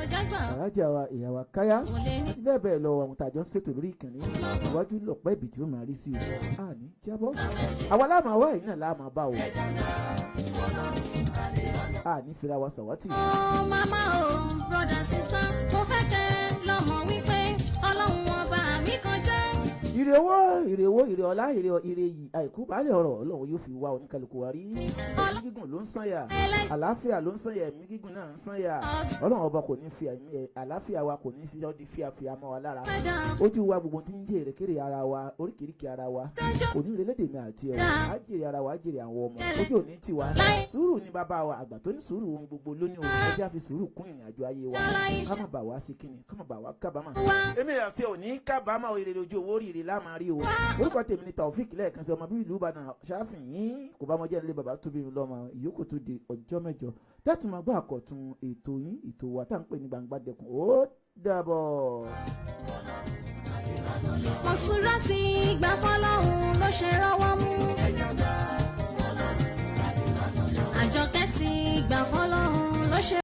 alájà wa ìyá wa Kaya àti bẹ́ẹ̀ bẹ́ẹ̀ lọ àwọn tá a jọ ń ṣètò lórí ìkànnì iwájú lọ̀pẹ́ ibi tí ó máa rí sí o àní jábọ́ àwa láàmú àwa yìí náà láàmú bá o àní fira wa sàwátì. mama o brother sister mo fẹ́ kẹ́ lọ́mọ wípé Ọlọ́run ọba mi kan jẹ́. ire owó ire ọlá ire yìí àìkú baálé ọ̀rọ̀ Ọlọ́run yóò fi wá oníkálukú wa rí ẹ̀mí gígùn ló ń sànyà àlàáfíà ló ń sànyà ẹ̀mí gígùn náà ń sànyà Ọlọ́run ọba kò ní fi àlàáfíà wa kò ní ṣiṣẹ́ di fíafíà mọ́ wa lára ojú wa gbogbo tí ń jẹ́ èrèkèrè ara wa oríkèéríkèé ara wa òní ìrẹ́lẹ́dẹ̀ mi àti ẹ̀rọ á jèrè ara wa á jèrè àwọn ọmọ ojú òní tiwa sùúrù ní bàbá wa àgbà tó ní sùúrù ohun gbogbo lónìí o ẹ jẹ́ á fi sùúrù kún ìrìn àjò ayé wa ká má bà wá sí kíni ká má bà wá kábàámà. èmi àti òní kábàámà òrèrè ojú owó rírì láàmà rí o orúkọ tèmi ni Taofeek lẹ́ẹ̀kan sí ọmọ bíbí ìlú Ìbàdàn Shafihin kò bá mọ jẹ́ nílé bàbá tó bí mi lọ́mọ ìyókù tó di ọjọ́ mẹ́jọ tẹ́tù máa gbọ́ àkọ́tún ètò yín ètò wa tá à ń pè ní Gbangba Dekun ó dàbọ̀. Mọ̀sùlá ti gbà fọ́lọ́hún ló ṣe rọ́wọ́ mú. Àjọkẹ́ ti gbà fọ́lọ́hún ló ṣe.